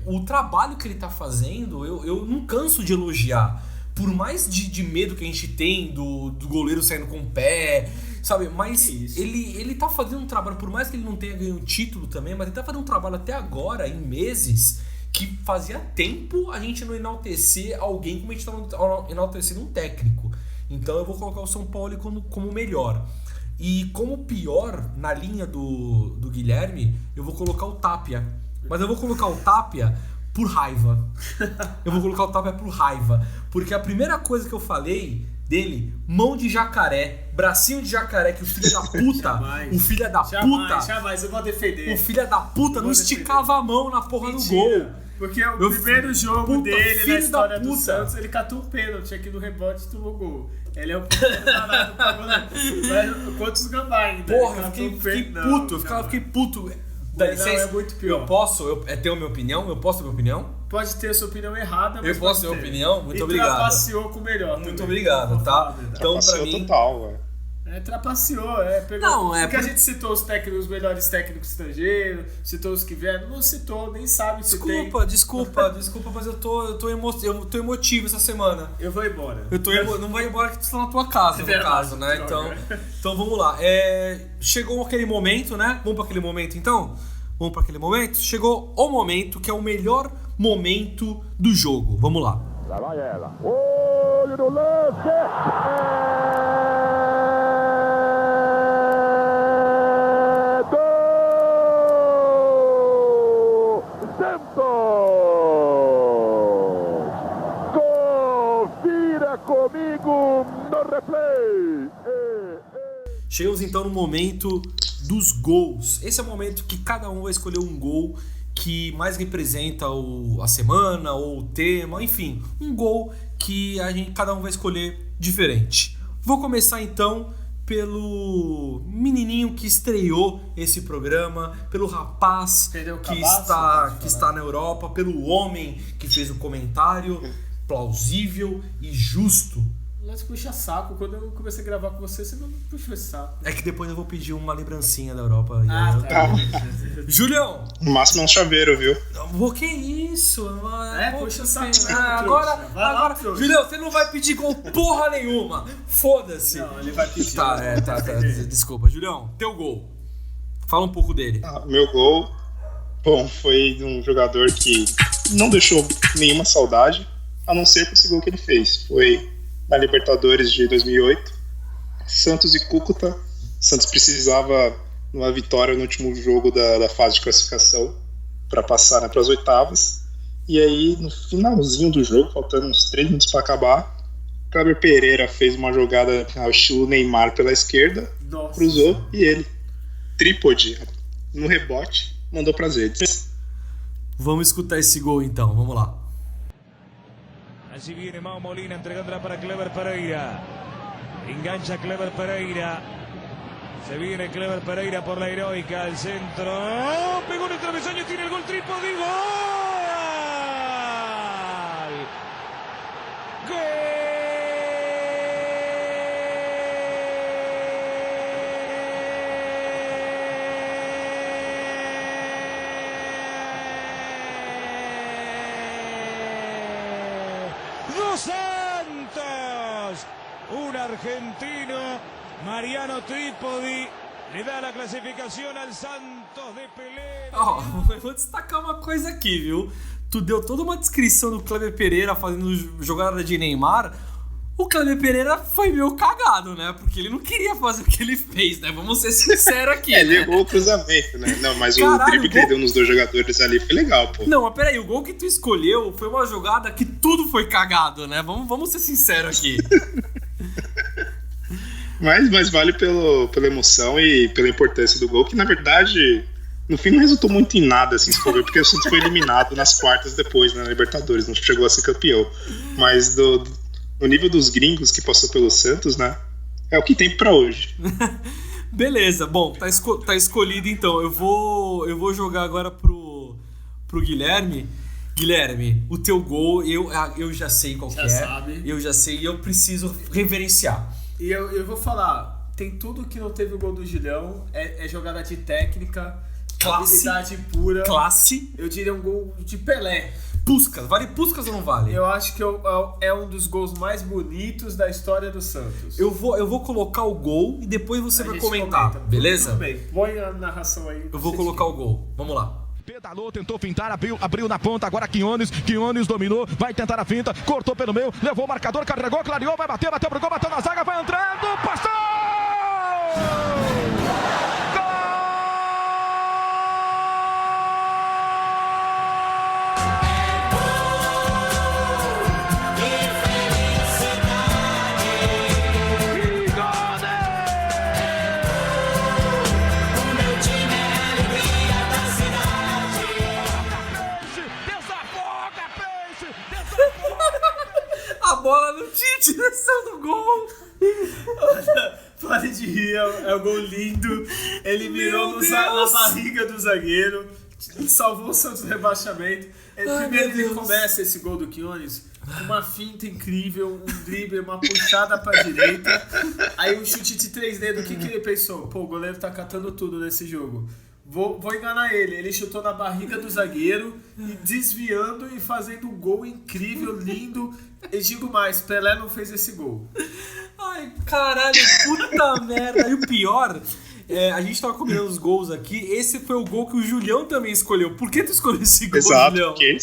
O trabalho que ele tá fazendo, eu não canso de elogiar. por mais de medo que a gente tem do goleiro saindo com o pé, sabe? Mas ele tá fazendo um trabalho, por mais que ele não tenha ganho o título também, mas ele tá fazendo um trabalho até agora, em meses, que fazia tempo a gente não enaltecer alguém como a gente tá enaltecendo um técnico. Então eu vou colocar o São Paulo como melhor. E como pior, na linha do Guilherme, eu vou colocar o Tapia. Mas eu vou colocar o Tapia por raiva. Porque a primeira coisa que eu falei dele, mão de jacaré, bracinho de jacaré, que o filho da puta, Jamais, eu vou defender. O filho da puta não esticava a mão na porra do gol. Porque o primeiro jogo dele na história do Santos, ele catou um pênalti aqui no rebote e tomou gol. Ele é o primeiro danado pra goleiro. Quantos gambá ainda? Porra, eu fiquei puto. É muito pior. Eu tenho minha opinião? Eu posso ter minha opinião? Pode ter a sua opinião errada, mas eu posso ter minha opinião? Muito obrigado. Trapaceou com o melhor. Muito obrigado, tá? Então, pra mim... total, velho. Trapaceou, pegou. Não, porque a gente citou os melhores técnicos estrangeiros, citou os que vieram, não citou, nem sabe se tem. Desculpa, mas eu tô emotivo essa semana. Eu vou embora. Não vai embora que tu tá na tua casa, no caso, né? Então vamos lá. Chegou aquele momento, né? Vamos pra aquele momento, então? Chegou o momento que é o melhor momento do jogo. Vamos lá. Lá vai ela. Olho no lance! Comigo no replay. Chegamos então no momento dos gols. Esse é o momento que cada um vai escolher um gol que mais representa a semana ou o tema, enfim, um gol que cada um vai escolher diferente. Vou começar então pelo menininho que estreou esse programa, pelo rapaz que está na Europa, pelo homem que fez o comentário plausível e justo. Mas puxa saco, quando eu comecei a gravar com você não puxou esse saco. É que depois eu vou pedir uma lembrancinha da Europa. Julião! No máximo é um chaveiro, viu? O que é isso? Puxa saco. Agora, Julião, você não vai pedir gol porra nenhuma. Foda-se. Não, ele vai pedir. Tá. Desculpa. Julião, teu gol. Fala um pouco dele. Meu gol, foi de um jogador que não deixou nenhuma saudade, a não ser por esse gol que ele fez. Foi na Libertadores de 2008, Santos e Cúcuta. Santos precisava de uma vitória no último jogo da fase de classificação para passar para as oitavas. E aí, no finalzinho do jogo, faltando uns 3 minutos para acabar, Kleber Pereira fez uma jogada ao estilo Neymar pela esquerda, cruzou e ele, trípode, no rebote, mandou para as redes. Vamos escutar esse gol então, vamos lá. Allí viene Mao Molina entregándola para Kleber Pereira. Engancha Kleber Pereira. Se viene Kleber Pereira por la heroica al centro. ¡Oh! Pegó en el travesaño, tiene el gol trípode. ¡Gol! ¡Gol! Santos, un argentino, Mariano Trípodi, le dá a classificação ao Santos de Pelé. Eu vou destacar uma coisa aqui, viu? Tu deu toda uma descrição do Kleber Pereira fazendo jogada de Neymar. O Kleber Pereira foi meio cagado, né? Porque ele não queria fazer o que ele fez, né? Vamos ser sinceros aqui, né? Ele errou o cruzamento, né? Não, mas o drible que ele deu nos dois jogadores ali foi legal, pô. Não, mas peraí, o gol que tu escolheu foi uma jogada que tudo foi cagado, né? Vamos ser sinceros aqui. Mas vale pela emoção e pela importância do gol, que na verdade, no fim não resultou muito em nada, assim, se for ver, porque o Santos foi eliminado nas quartas depois, na Libertadores, não chegou a ser campeão. Mas no nível dos gringos que passou pelo Santos, né? É o que tem pra hoje. Beleza, bom, tá escolhido então. Eu vou jogar agora pro Guilherme. Guilherme, o teu gol, eu já sei qual que é. Sabe. Eu já sei e eu preciso reverenciar. E eu vou falar, tem tudo que não teve o gol do Julião, é jogada de técnica, Classe. Habilidade pura. Classe. Eu diria um gol de Pelé. Puskas. Vale Puskas ou não vale? Eu acho que é um dos gols mais bonitos da história do Santos. Eu vou colocar o gol e depois você vai gente comentar, comenta. beleza? Tudo bem. Põe a narração aí. Eu vou colocar o gol. Vamos lá. Pedalou, tentou fintar, abriu na ponta, agora Quiñones dominou, vai tentar a finta, cortou pelo meio, levou o marcador, carregou, clareou, vai bater, bateu pro gol, bateu na zaga, vai entrando, passou! A bola não tinha direção do gol. Pare de rir, é um gol lindo. Ele mirou na barriga do zagueiro, salvou o Santos do rebaixamento. Primeiro ele começa esse gol do Quiñones com uma finta incrível, um drible, uma puxada pra direita. Aí um chute de 3 dedos. O que ele pensou? Pô, o goleiro tá catando tudo nesse jogo. Vou enganar ele. Ele chutou na barriga do zagueiro e desviando e fazendo um gol incrível, lindo. E digo mais, Pelé não fez esse gol. Ai, caralho, puta merda. E o pior, a gente tava combinando os gols aqui. Esse foi o gol que o Julião também escolheu. Por que tu escolheu esse gol, Exato, Julião? porque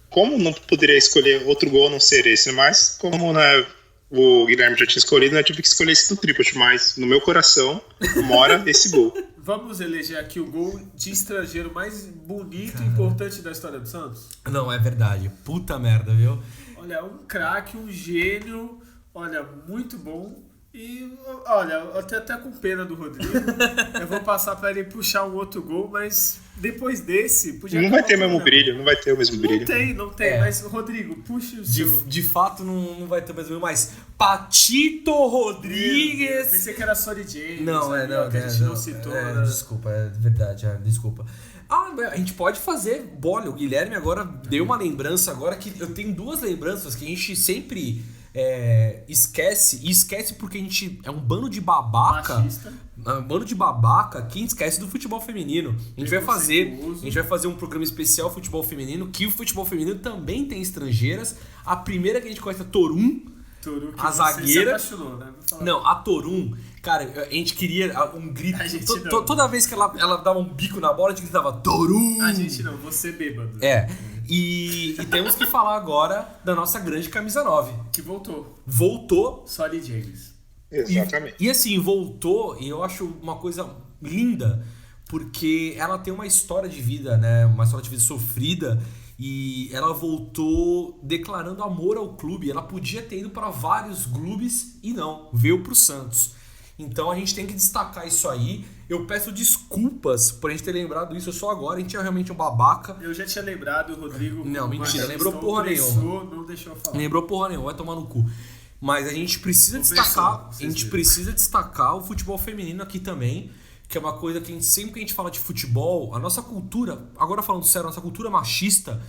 como não poderia escolher outro gol a não ser esse, mas como, né, o Guilherme já tinha escolhido, eu tive que escolher esse do Triplet, mas no meu coração mora esse gol. Vamos eleger aqui o gol de estrangeiro mais bonito e importante da história do Santos? Não, é verdade. Puta merda, viu? Olha, um craque, um gênio, olha, muito bom. E, olha, eu tenho até com pena do Rodrigo. Eu vou passar pra ele puxar um outro gol, mas depois desse... podia Não vai acabar ter o mesmo programa. brilho, não vai ter o mesmo brilho. Não tem, mas Rodrigo, puxa o seu... De fato, não vai ter mais um, mas Patito Rodrigues. Pensei que era Sorry James. Não, que a gente não citou. Né? Desculpa, é verdade, desculpa. A gente pode fazer, olha, o Guilherme agora deu uma lembrança agora que eu tenho 2 lembranças que a gente sempre esquece porque a gente é um bando de babaca. Machista. Um bando de babaca que esquece do futebol feminino. A gente vai fazer um programa especial futebol feminino, que o futebol feminino também tem estrangeiras. A primeira que a gente conhece é Torum, que a zagueira. se apaixonou, né? Não, a Torum, cara, a gente queria um grito. A gente Toda vez que ela dava um bico na bola, a gente gritava Torum! A gente não, você bêbado. E temos que falar agora da nossa grande camisa 9. Que voltou. Voltou. Sorry James. Exatamente. E assim, voltou, e eu acho uma coisa linda, porque ela tem uma história de vida, né? Uma história de vida sofrida, e ela voltou declarando amor ao clube. Ela podia ter ido para vários clubes e não, veio pro Santos. Então a gente tem que destacar isso aí. Eu peço desculpas por a gente ter lembrado isso só agora. A gente é realmente um babaca. Eu já tinha lembrado, o Rodrigo. Não, mentira, lembrou porra nenhuma. Não deixou eu falar. Lembrou porra nenhuma, vai tomar no cu. Mas a gente precisa destacar o futebol feminino aqui também, que é uma coisa que sempre que a gente fala de futebol, a nossa cultura, agora falando sério, a nossa cultura machista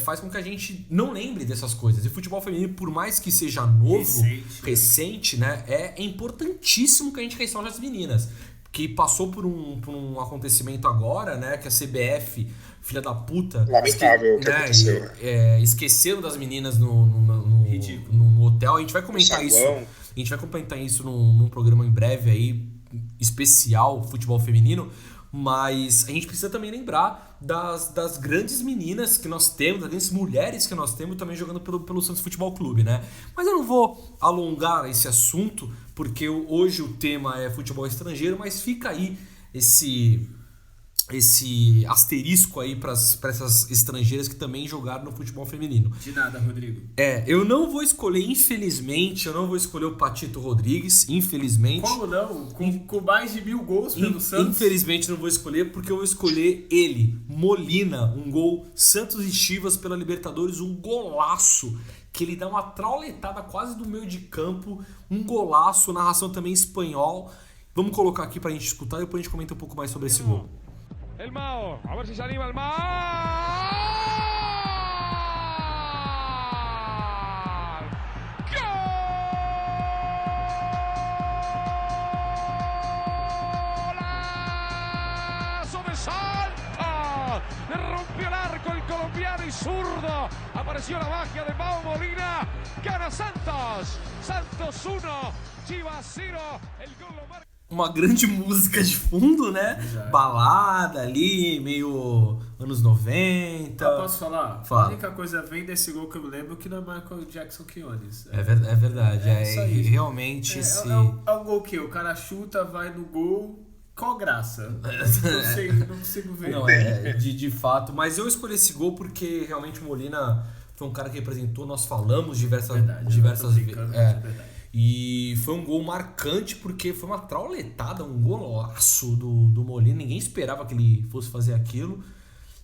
faz com que a gente não lembre dessas coisas. E o futebol feminino, por mais que seja novo, recente, né, é importantíssimo que a gente ressalve as meninas. Que passou por um acontecimento agora, né, que a CBF, filha da puta... Lamentável o que aconteceu. Esqueceram das meninas no hotel. A gente vai comentar isso. A gente vai comentar isso num programa em breve aí, especial futebol feminino, mas a gente precisa também lembrar das grandes meninas que nós temos, das grandes mulheres que nós temos também jogando pelo Santos Futebol Clube, né? Mas eu não vou alongar esse assunto, porque hoje o tema é futebol estrangeiro, mas fica aí esse asterisco aí para essas estrangeiras que também jogaram no futebol feminino. De nada, Rodrigo. Eu não vou escolher, infelizmente, o Patito Rodrigues, infelizmente. Como não? Com mais de 1000 gols pelo Santos? Infelizmente não vou escolher, porque eu vou escolher ele, Molina, um gol Santos e Chivas pela Libertadores, um golaço, que ele dá uma trauletada quase do meio de campo, um golaço, narração também em espanhol. Vamos colocar aqui pra gente escutar e depois a gente comenta um pouco mais sobre esse gol. El Mao, a ver si se anima el Mao. ¡Golazo! Santos. Le rompió el arco el colombiano y zurdo. Apareció la magia de Mau Molina. Gana Santos. Santos 1, Chivas 0. El gol lo marca. Uma grande música de fundo, né? Exato. Balada ali, meio anos 90. Eu posso falar? Fala. A única coisa vem desse gol que eu me lembro que não é Michael Jackson Quiones. É verdade. É só isso. Realmente esse... É um gol que o cara chuta, vai no gol. Qual graça? Não consigo ver. Não, de fato. Mas eu escolhi esse gol porque realmente o Molina foi um cara que representou. Nós falamos diversas vezes. Verdade. E foi um gol marcante porque foi uma trauletada, um golaço do Molina. Ninguém esperava que ele fosse fazer aquilo.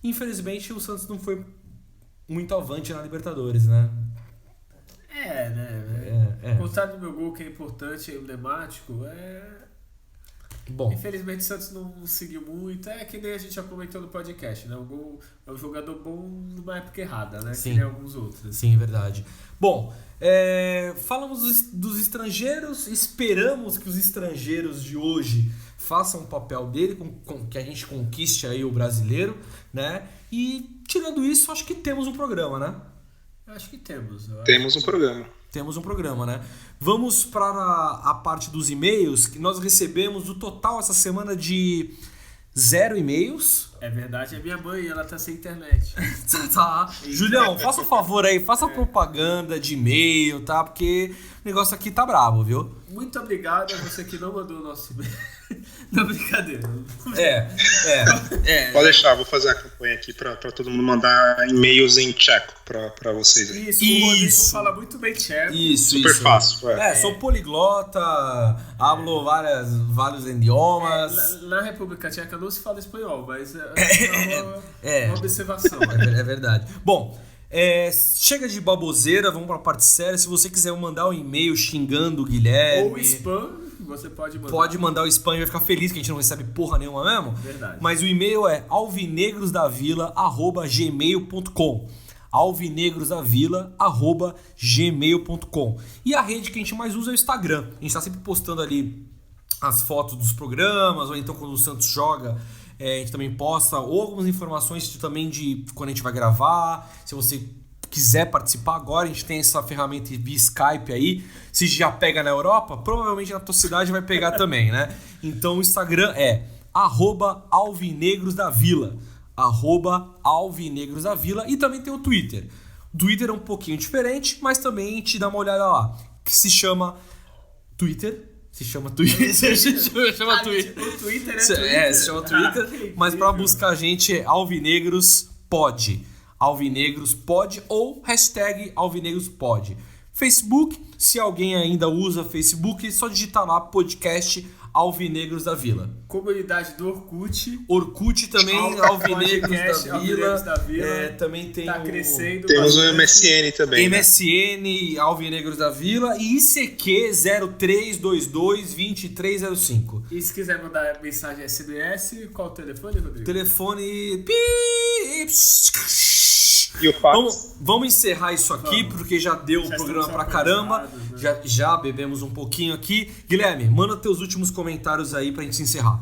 Infelizmente o Santos não foi muito avante na Libertadores, né? Né? Contrário do meu gol, que é importante, é emblemático, Bom, infelizmente o Santos não seguiu muito. É que nem a gente já comentou no podcast, né? O gol é um jogador bom numa época errada, né? Sim. Que nem alguns outros. sim, é verdade. Bom, falamos dos estrangeiros. Esperamos que os estrangeiros de hoje façam o papel dele, que a gente conquiste aí o brasileiro, né? E tirando isso, acho que temos um programa, né? Eu acho que temos. Temos um programa. Temos um programa, né? Vamos para a parte dos e-mails, que nós recebemos o total essa semana de 0 e-mails. É verdade, é minha mãe, ela tá sem internet. Tá. Julião, faça um favor aí, faça propaganda de e-mail, tá? Porque o negócio aqui tá brabo, viu? Muito obrigado a você que não mandou o nosso e-mail. Não, brincadeira. Pode deixar, vou fazer a campanha aqui pra todo mundo mandar e-mails em tcheco pra vocês aí. Isso, o Rodrigo fala muito bem tcheco. Super fácil. Sou poliglota, hablo vários idiomas. Na República Tcheca não se fala espanhol, mas é uma observação. É verdade. Bom, chega de baboseira, vamos pra parte séria. Se você quiser mandar um e-mail xingando o Guilherme... Ou spam, você pode mandar. Pode mandar o spam e vai ficar feliz que a gente não recebe porra nenhuma mesmo. Verdade. Mas o e-mail é alvinegrosdavila@gmail.com alvinegrosdavila@gmail.com. E a rede que a gente mais usa é o Instagram. A gente tá sempre postando ali as fotos dos programas, ou então quando o Santos joga, a gente também posta ou algumas informações também de quando a gente vai gravar. Se você quiser participar agora, a gente tem essa ferramenta via Skype aí. Se já pega na Europa, provavelmente na tua cidade vai pegar também, né? Então o Instagram é @alvinegrosdavila, @alvinegrosdavila, e também tem o Twitter. O Twitter é um pouquinho diferente, mas também a gente dá uma olhada lá, que se chama Twitter. Se chama Twitter. O Twitter Se chama Twitter, mas pra buscar a gente é alvinegrospod. Alvinegrospod ou #alvinegrospod. Facebook, se alguém ainda usa Facebook, é só digitar lá podcast Alvinegros da Vila. Comunidade do Orkut. Orkut também, Alvinegros da Vila. Também tem tá crescendo. Temos o MSN também. MSN, Alvinegros da Vila, e ICQ 03222305. E se quiser mandar mensagem SMS, qual o telefone, Rodrigo? Telefone... E o fax? Vamos encerrar isso aqui, porque já deu o programa pra caramba. Né? Já bebemos um pouquinho aqui. Guilherme, manda teus últimos comentários aí pra gente encerrar.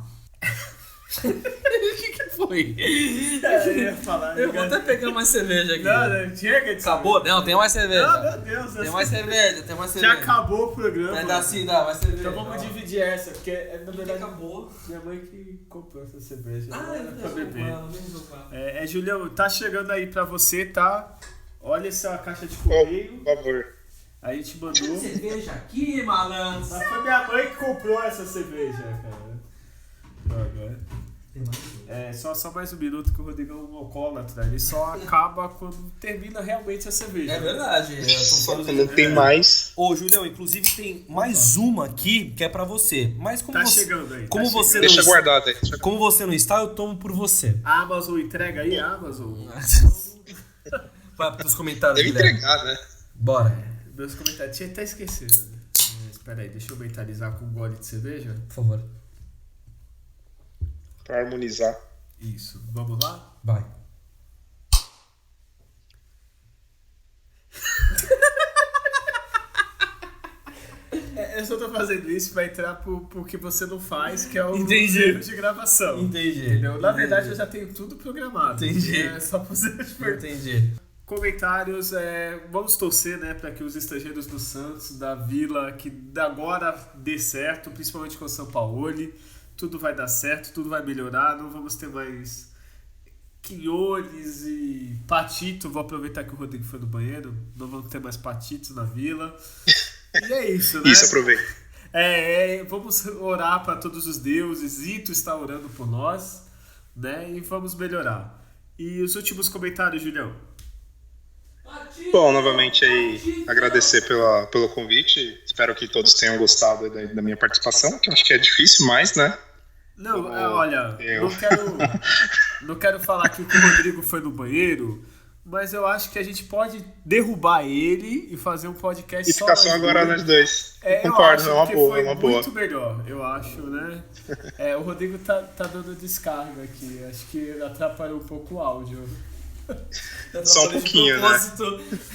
O que foi? Eu ia falar. Eu vou até pegar mais cerveja aqui. Não, chega de Acabou? Não, tem mais cerveja. Não, meu Deus. Tem mais cerveja. Já acabou o programa. Vai dar sim, dá, mais cerveja. Então vamos dividir essa, porque na verdade acabou. Minha mãe que comprou essa cerveja. Pra beber. Julião, tá chegando aí pra você, tá? Olha essa caixa de correio. Por favor. A gente mandou. Tem cerveja aqui, malandro. Mas foi minha mãe que comprou essa cerveja, cara. Droga. Só mais um minuto que o Rodrigo é um alcoólatra. Ele só acaba quando termina realmente a cerveja. É verdade. Não tem mais. Ô, Julião, inclusive tem mais uma aqui que é pra você. Mas como tá você, chegando aí. como tá você chegando. não Deixa está, guardado aí. como você não está, eu tomo por você. A Amazon entrega aí, a Amazon. Vai pros comentários, Deve Guilherme. entregar, né? Bora. Meus comentários. Tinha até esquecido. Espera aí, deixa eu mentalizar com um gole de cerveja. Por favor. Pra harmonizar. Isso. Vamos lá? Vai. Eu só tô fazendo isso pra entrar pro que você não faz, que é o Entendi. erro de gravação. Entendi. Entendeu? Na verdade, eu já tenho tudo programado. Entendi. É só você Entendi. comentários, vamos torcer, né, para que os estrangeiros do Santos, da Vila, que agora dê certo, principalmente com o Sampaoli, tudo vai dar certo, tudo vai melhorar, não vamos ter mais Quinhones e Patito. Vou aproveitar que o Rodrigo foi no banheiro, não vamos ter mais Patitos na Vila. E é isso, né? Isso, aproveita. Vamos orar para todos os deuses, Zito está orando por nós, né, e vamos melhorar. E os últimos comentários, Julião? Bom, novamente aí agradecer pelo convite. Espero que todos tenham gostado da minha participação, que eu acho que é difícil, mas, né? Não, olha, não quero falar aqui que o Rodrigo foi no banheiro, mas eu acho que a gente pode derrubar ele e fazer um podcast E ficar só agora nós dois. Concordo, é uma boa, é uma boa. Muito melhor, eu acho, né? O Rodrigo tá dando descarga aqui, acho que atrapalhou um pouco o áudio. Só um pouquinho, né?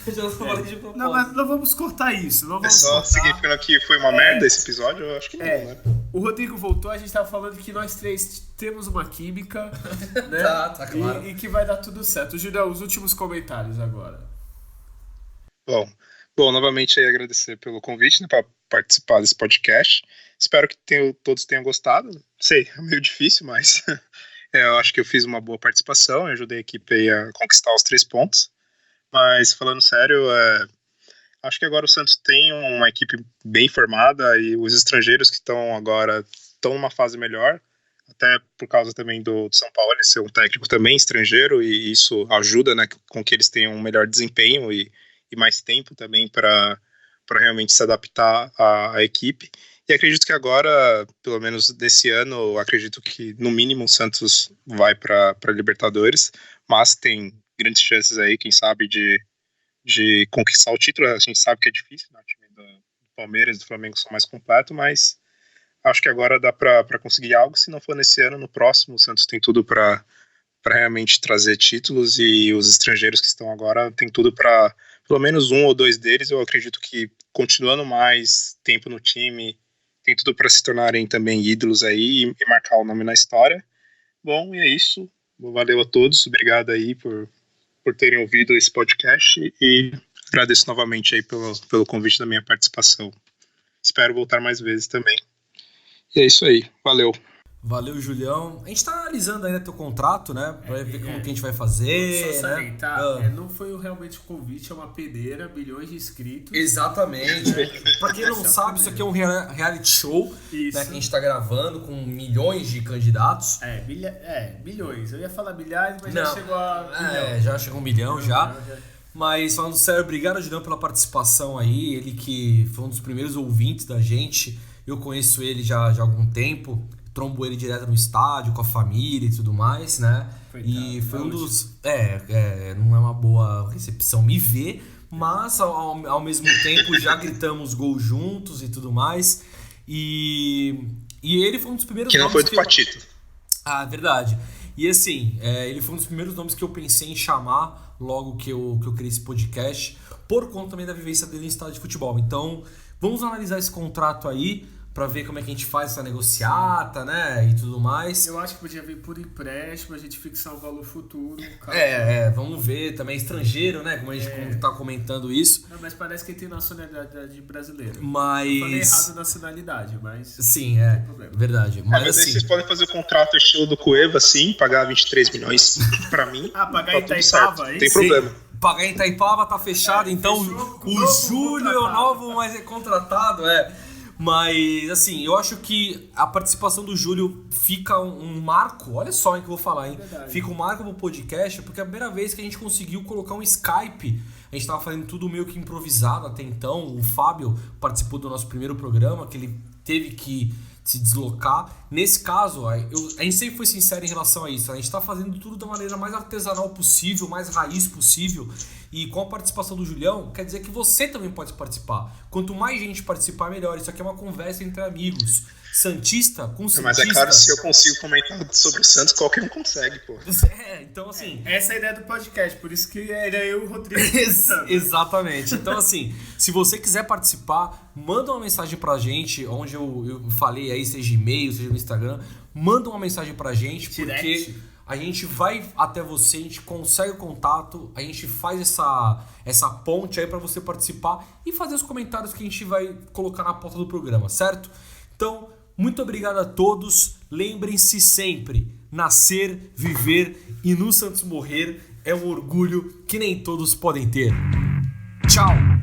Já falei de propósito. Não, mas não vamos cortar isso. Não É vamos só cortar. significando que foi uma merda esse episódio? Eu acho que não, né? O Rodrigo voltou, a gente tava falando que nós três temos uma química, né? Tá claro. E que vai dar tudo certo. Julião, os últimos comentários agora. Bom, novamente aí agradecer pelo convite, né, para participar desse podcast. Espero que todos tenham gostado. Sei, é meio difícil, mas eu acho que eu fiz uma boa participação, eu ajudei a equipe aí a conquistar os 3 pontos. Mas, falando sério, acho que agora o Santos tem uma equipe bem formada e os estrangeiros que estão agora estão numa fase melhor, até por causa também do São Paulo ser um técnico também estrangeiro, e isso ajuda, né, com que eles tenham um melhor desempenho e mais tempo também para realmente se adaptar à equipe. E acredito que agora, pelo menos desse ano, acredito que no mínimo o Santos vai para Libertadores, mas tem grandes chances aí, quem sabe, de conquistar o título. A gente sabe que é difícil, né? O time do Palmeiras e do Flamengo são mais completos, mas acho que agora dá para conseguir algo. Se não for nesse ano, no próximo, o Santos tem tudo para realmente trazer títulos, e os estrangeiros que estão agora tem tudo para, pelo menos 1 ou 2 deles, eu acredito que continuando mais tempo no time, tem tudo para se tornarem também ídolos aí e marcar o nome na história. Bom, e é isso. Valeu a todos. Obrigado aí por terem ouvido esse podcast, e agradeço novamente aí pelo convite da minha participação. Espero voltar mais vezes também. E é isso aí. Valeu. Valeu, Julião. A gente tá analisando ainda teu contrato, né? Pra ver como que a gente vai fazer. Só salientar, né? não foi realmente um convite, é uma peneira, milhões de inscritos. Exatamente. Pra quem não sabe, isso aqui é um reality show, né, que a gente tá gravando com milhões de candidatos. Milhões. Eu ia falar milhares, mas Não, já chegou a milhão. Já chegou 1 milhão já. Mas falando sério, obrigado, Julião, pela participação aí. Ele que foi um dos primeiros ouvintes da gente. Eu conheço ele já há algum tempo. Trombo ele direto no estádio, com a família e tudo mais, né? Coitado, e foi um dos... não é uma boa recepção me ver, mas ao mesmo tempo já gritamos gol juntos e tudo mais. E ele foi um dos primeiros que não nomes foi do Patito. Ah, verdade. E assim, ele foi um dos primeiros nomes que eu pensei em chamar logo que eu criei esse podcast, por conta também da vivência dele em estádio de futebol. Então, vamos analisar esse contrato aí, pra ver como é que a gente faz essa negociata, né, e tudo mais. Eu acho que podia vir por empréstimo, a gente fixar o valor futuro. Vamos ver também estrangeiro, né, como a gente tá comentando isso. Não, mas parece que ele tem nacionalidade brasileira. Mas... Eu falei errado nacionalidade, mas... Sim, verdade. Mas assim, vocês podem fazer o contrato estilo do Cueva, assim, pagar 23 milhões pra mim. Pagar em Itaipava, não tem problema. Pagar em Itaipava tá fechado, então o Júlio é o novo, mas é contratado, Mas, assim, eu acho que a participação do Júlio fica um marco, olha só o que eu vou falar, hein? Verdade. Fica um marco pro podcast, porque é a primeira vez que a gente conseguiu colocar um Skype. A gente tava fazendo tudo meio que improvisado até então. O Fábio participou do nosso primeiro programa, que ele teve que se deslocar. Nesse caso, a gente sempre foi sincero em relação a isso. A gente tá fazendo tudo da maneira mais artesanal possível, mais raiz possível. E com a participação do Julião, quer dizer que você também pode participar. Quanto mais gente participar, melhor. Isso aqui é uma conversa entre amigos. Santista com Santista. Mas é claro, se eu consigo comentar sobre o Santos, qualquer um consegue, pô. Então assim... Essa é a ideia do podcast, por isso que era eu e o Rodrigo. Exatamente. Então assim, se você quiser participar, manda uma mensagem pra gente, onde eu falei aí, seja e-mail, seja no Instagram, manda uma mensagem pra gente, porque a gente vai até você, a gente consegue o contato, a gente faz essa ponte aí pra você participar e fazer os comentários que a gente vai colocar na pauta do programa, certo? Então, muito obrigado a todos. Lembrem-se sempre, nascer, viver e no Santos morrer é um orgulho que nem todos podem ter. Tchau!